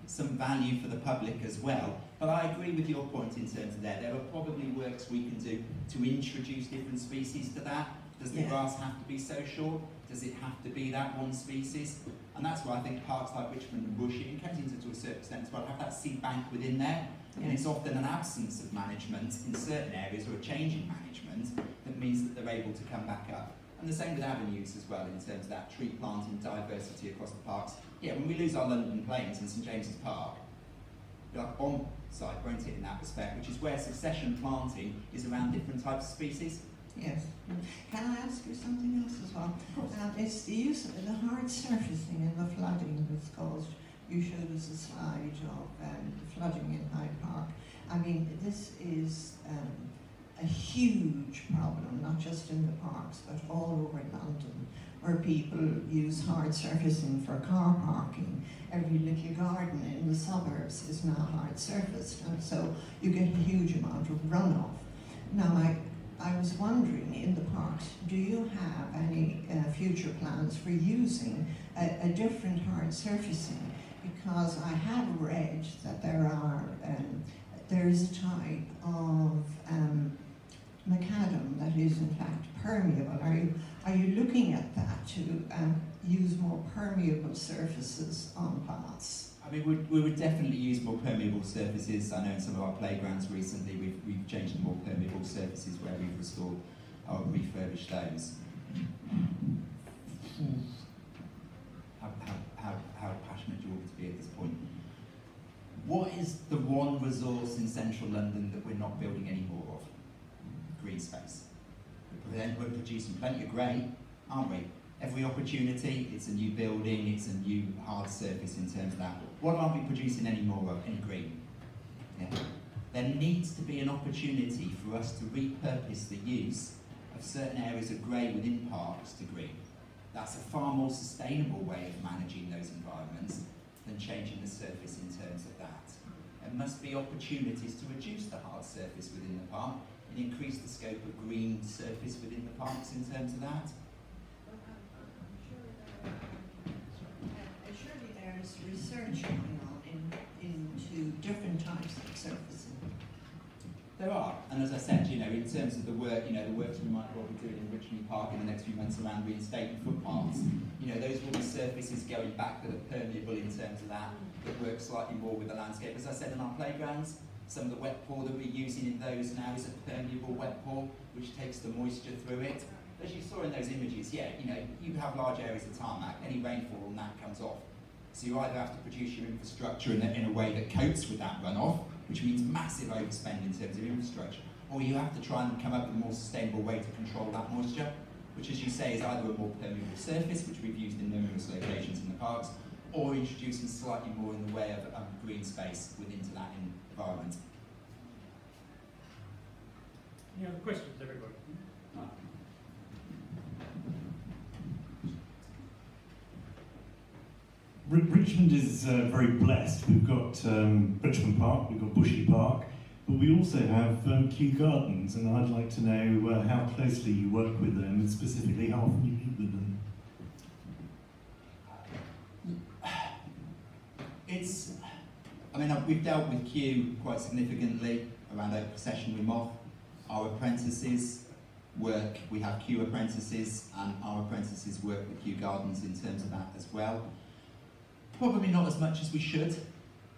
some value for the public as well. But I agree with your point in terms of there are probably works we can do to introduce different species to that. Does the grass have to be so short? Does it have to be that one species? And that's why I think parks like Richmond and Bushey and Kensington to a certain extent as well have that seed bank within there. And it's often an absence of management in certain areas or a change in management that means that they're able to come back up. And the same with avenues as well in terms of that tree planting diversity across the parks. Yeah, when we lose our London Plains in St James's Park, we're like on site, won't it, in that respect, which is where succession planting is around different types of species. Yes. Can I ask you something else as well? It's the use of the hard surfacing and the flooding that's caused. You showed us a slide of the flooding in Hyde Park. I mean, this is a huge problem, not just in the parks, but all over London, where people use hard surfacing for car parking. Every little garden in the suburbs is now hard surfaced, and so you get a huge amount of runoff. Now, I was wondering, in the parks, do you have any future plans for using a different hard surfacing? Because I have read that there is a type of macadam that is in fact permeable. Are you looking at that to use more permeable surfaces on paths? I mean, we would definitely use more permeable surfaces. I know in some of our playgrounds recently we've changed to more permeable surfaces where we've restored or refurbished those. How passionate do you want me to be at this point? What is the one resource in central London that we're not building any more of? Green space. We're producing plenty of grey, aren't we? Every opportunity, it's a new building, it's a new hard surface in terms of that. What aren't we producing any more of? Any green? Yeah. There needs to be an opportunity for us to repurpose the use of certain areas of grey within parks to green. That's a far more sustainable way of managing those environments than changing the surface in terms of that. There must be opportunities to reduce the hard surface within the park and increase the scope of green surface within the parks in terms of that. Surely there is research going on into different types of surfacing. There are, and as I said, you know, in terms of the work, you know, the works we might well be doing in Richmond Park in the next few months around reinstating footpaths, you know, those will be surfaces going back that are permeable in terms of that work slightly more with the landscape. As I said, in our playgrounds, some of the wet pour that we're using in those now is a permeable wet pour, which takes the moisture through it. As you saw in those images, yeah, you know, you have large areas of tarmac, any rainfall on that comes off. So you either have to produce your infrastructure in a way that copes with that runoff, which means massive overspend in terms of infrastructure, or you have to try and come up with a more sustainable way to control that moisture, which, as you say, is either a more permeable surface, which we've used in numerous locations in the parks, or introducing slightly more in the way of green space within that environment. Any other questions, everybody? Richmond is very blessed. We've got Richmond Park, we've got Bushy Park, but we also have Kew Gardens, and I'd like to know how closely you work with them, and specifically how often you meet with them. We've dealt with Kew quite significantly around open session with moth. Our apprentices work, we have Kew apprentices, and our apprentices work with Kew Gardens in terms of that as well. Probably not as much as we should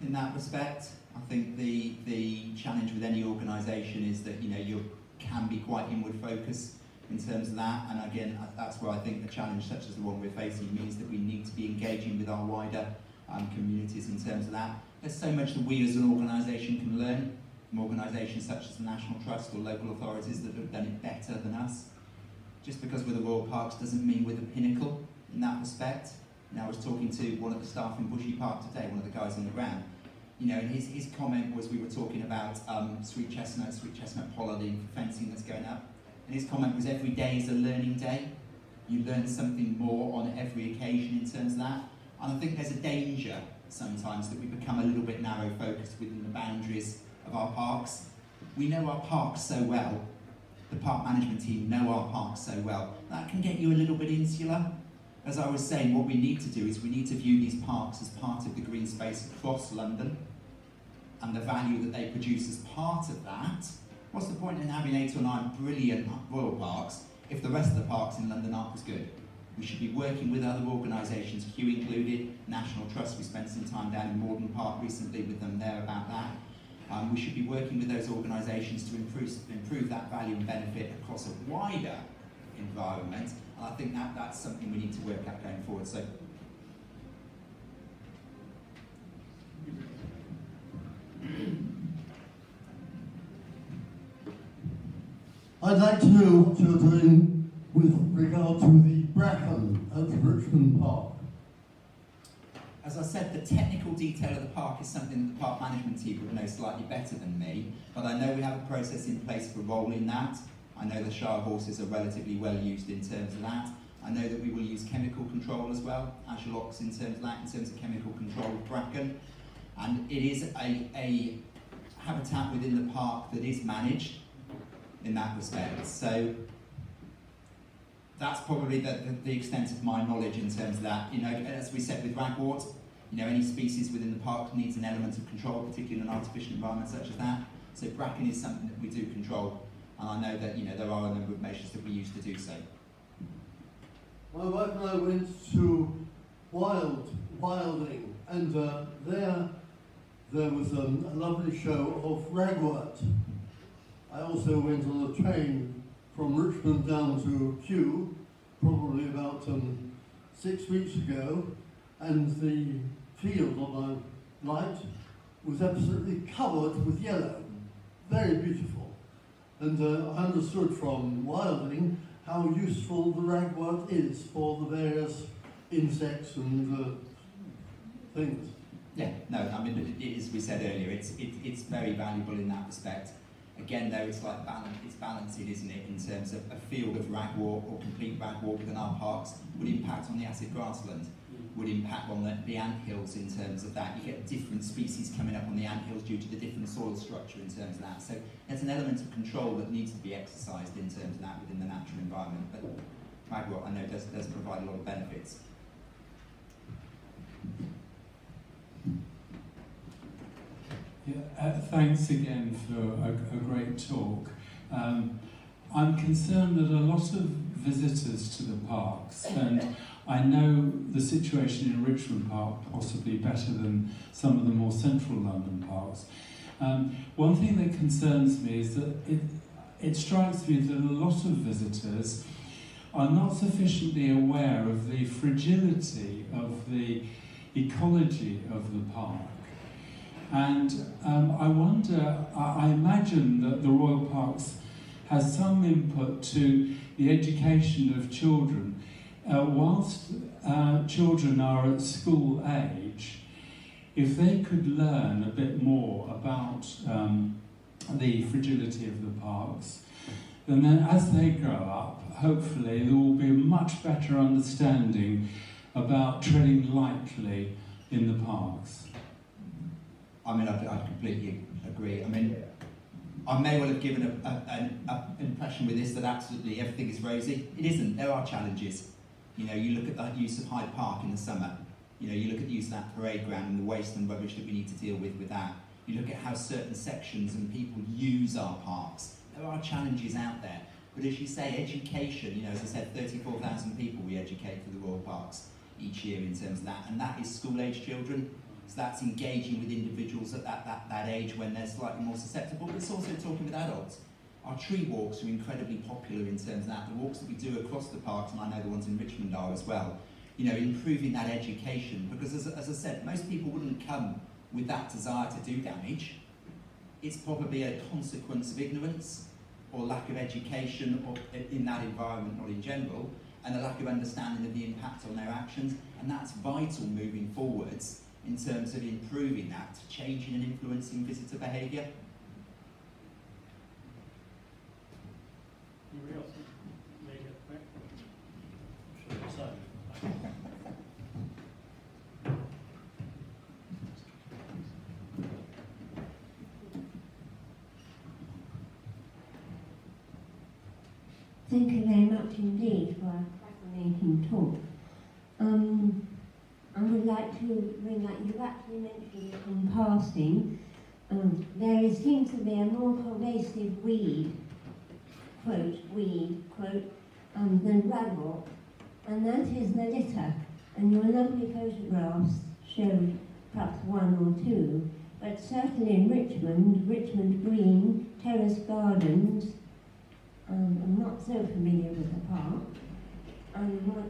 in that respect. I think the challenge with any organisation is that, you know, you can be quite inward focused in terms of that, and again, that's where I think the challenge such as the one we're facing means that we need to be engaging with our wider communities in terms of that. There's so much that we as an organisation can learn from organisations such as the National Trust or local authorities that have done it better than us. Just because we're the Royal Parks doesn't mean we're the pinnacle in that respect. Now, I was talking to one of the staff in Bushy Park today, one of the guys on the ground, you know, and his comment was, we were talking about sweet chestnut pollard fencing that's going up, and his comment was, every day is a learning day. You learn something more on every occasion in terms of that, and I think there's a danger sometimes that we become a little bit narrow focused within the boundaries of our parks. We know our parks so well, the park management team know our parks so well, that can get you a little bit insular. As I was saying, what we need to do is we need to view these parks as part of the green space across London, and the value that they produce as part of that. What's the point in having 8 or 9 brilliant royal parks if the rest of the parks in London aren't as good? We should be working with other organisations, Kew included, National Trust. We spent some time down in Morden Park recently with them there about that. We should be working with those organisations to improve that value and benefit across a wider environment, and I think that's something we need to work at going forward. So, I'd like to know what you're doing with regard to the bracken at Richmond Park. as I said, the technical detail of the park is something that the park management team would know slightly better than me, but I know we have a process in place for rolling that. I know the Shire horses are relatively well used in terms of that. I know that we will use chemical control as well, Agilox in terms of that, in terms of chemical control of bracken. And it is a habitat within the park that is managed in that respect. So that's probably the extent of my knowledge in terms of that. You know, as we said with ragwort, you know, any species within the park needs an element of control, particularly in an artificial environment such as that. So bracken is something that we do control, and I know that, you know, there are a number of measures that we use to do so. My wife and I went to Wilding, and there was a lovely show of ragwort. I also went on a train from Richmond down to Kew, probably about 6 weeks ago, and the field on my right was absolutely covered with yellow. Very beautiful. And I understood from Wilding how useful the ragwort is for the various insects and things. Yeah, no, I mean, it is, we said earlier, it's very valuable in that respect. Again, though, it's like it's balancing, isn't it, in terms of a field of ragwort or complete ragwort within our parks would impact on the acid grassland, would impact on the anthills in terms of that. You get different species coming up on the anthills due to the different soil structure in terms of that. So there's an element of control that needs to be exercised in terms of that within the natural environment. But ragwort, I know, does provide a lot of benefits. Yeah, thanks again for a great talk. I'm concerned that a lot of visitors to the parks, and I know the situation in Richmond Park possibly better than some of the more central London parks. One thing that concerns me is that it strikes me that a lot of visitors are not sufficiently aware of the fragility of the ecology of the park. And I wonder, I imagine that the Royal Parks has some input to the education of children. Whilst children are at school age, if they could learn a bit more about the fragility of the parks, then as they grow up, hopefully there will be a much better understanding about treading lightly in the parks. I mean, I'd completely agree. I mean, I may well have given an impression with this that absolutely everything is rosy. It isn't. There are challenges. You know, you look at the use of Hyde Park in the summer. You know, you look at the use of that parade ground and the waste and rubbish that we need to deal with that. You look at how certain sections and people use our parks. There are challenges out there. But as you say, education, you know, as I said, 34,000 people we educate for the Royal Parks each year in terms of that. And that is school-age children. So that's engaging with individuals at that age when they're slightly more susceptible, but it's also talking with adults. Our tree walks are incredibly popular in terms of that. The walks that we do across the parks, and I know the ones in Richmond are as well, you know, improving that education. Because as I said, most people wouldn't come with that desire to do damage. It's probably a consequence of ignorance or lack of education or in that environment, not in general, and a lack of understanding of the impact on their actions. And that's vital moving forwards in terms of improving that, changing and influencing visitor behaviour. Anybody else? Thank you very much indeed for a fascinating talk. I would like to bring up, you've actually mentioned it in passing, there seems to be a more pervasive weed, quote, than ragwort, and that is the litter. And your lovely photographs showed perhaps one or two, but certainly in Richmond Green, Terrace Gardens, I'm not so familiar with the park.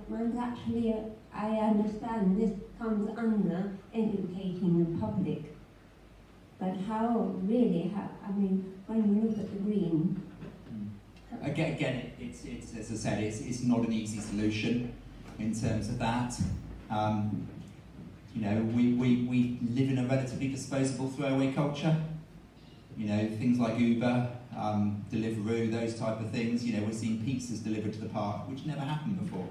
Mine's actually, I understand this comes under educating the public. But how, I mean, when you look at the green... Again, it's as I said, it's not an easy solution in terms of that. You know, we live in a relatively disposable throwaway culture. You know, things like Uber, Deliveroo, those type of things. You know, we're seeing pizzas delivered to the park, which never happened before.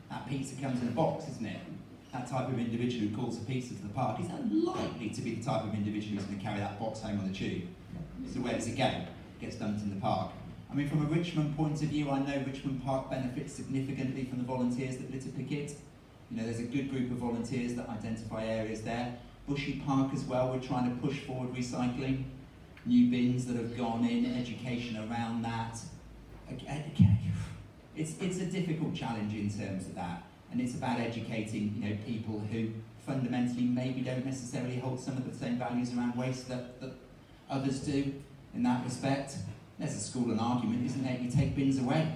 That pizza comes in a box, isn't it? That type of individual who calls a pizza to the park is unlikely to be the type of individual who's going to carry that box home on the tube. So where does it go? It gets dumped in the park. I mean, from a Richmond point of view, I know Richmond Park benefits significantly from the volunteers that litter pick it. You know, there's a good group of volunteers that identify areas there. Bushy Park as well, we're trying to push forward recycling. New bins that have gone in, education around that. It's a difficult challenge in terms of that, and it's about educating, you know, people who fundamentally maybe don't necessarily hold some of the same values around waste that others do in that respect. There's a school and argument, isn't there? You take bins away.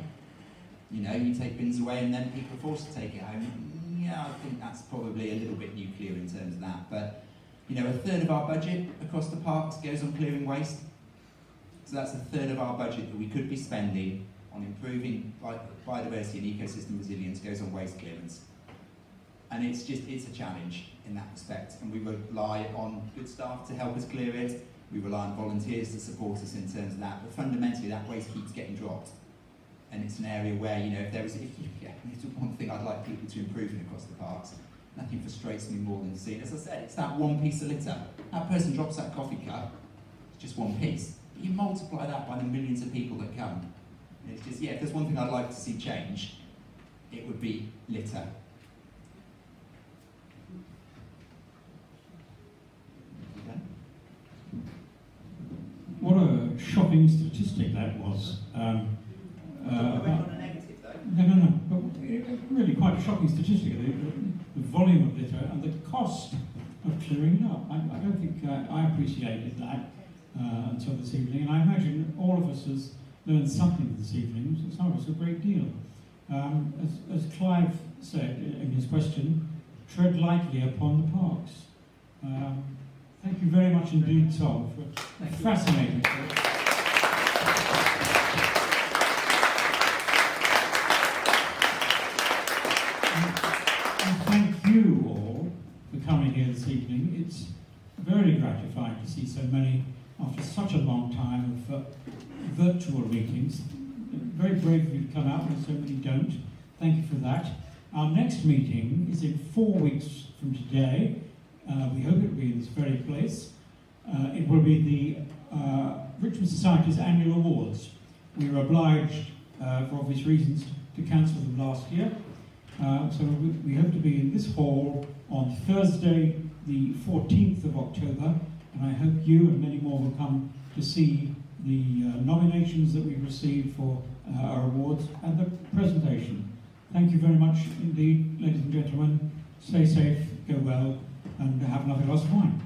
You know, you take bins away and then people are forced to take it home. Yeah, I think that's probably a little bit nuclear in terms of that, but you know, a third of our budget across the parks goes on clearing waste. So that's a third of our budget that we could be spending on improving biodiversity and ecosystem resilience goes on waste clearance. And it's a challenge in that respect. And we rely on good staff to help us clear it. We rely on volunteers to support us in terms of that, but fundamentally that waste keeps getting dropped. And it's an area where, you know, it's one thing I'd like people to improve in across the parks. Nothing frustrates me more than seeing, as I said, it's that one piece of litter. That person drops that coffee cup, it's just one piece. But you multiply that by the millions of people that come. And it's just, yeah, if there's one thing I'd like to see change, it would be litter. What a shocking statistic that was. No. But really quite a shocking statistic, the volume of litter and the cost of clearing it up. I don't think I appreciated that until this evening, and I imagine all of us has learned something this evening, some of us a great deal. As Clive said in his question, tread lightly upon the parks. Thank you very much indeed, Tom, for fascinating talk. And thank you all for coming here this evening. It's very gratifying to see so many, after such a long time of virtual meetings. Very brave of you to come out, and so many don't. Thank you for that. Our next meeting is in 4 weeks from today. We hope it will be in this very place. It will be the Richmond Society's annual awards. We were obliged, for obvious reasons, to cancel them last year. So we hope to be in this hall on Thursday, the 14th of October, and I hope you and many more will come to see the nominations that we've received for our awards and the presentation. Thank you very much indeed, ladies and gentlemen. Stay safe, go well, and have another glass of wine.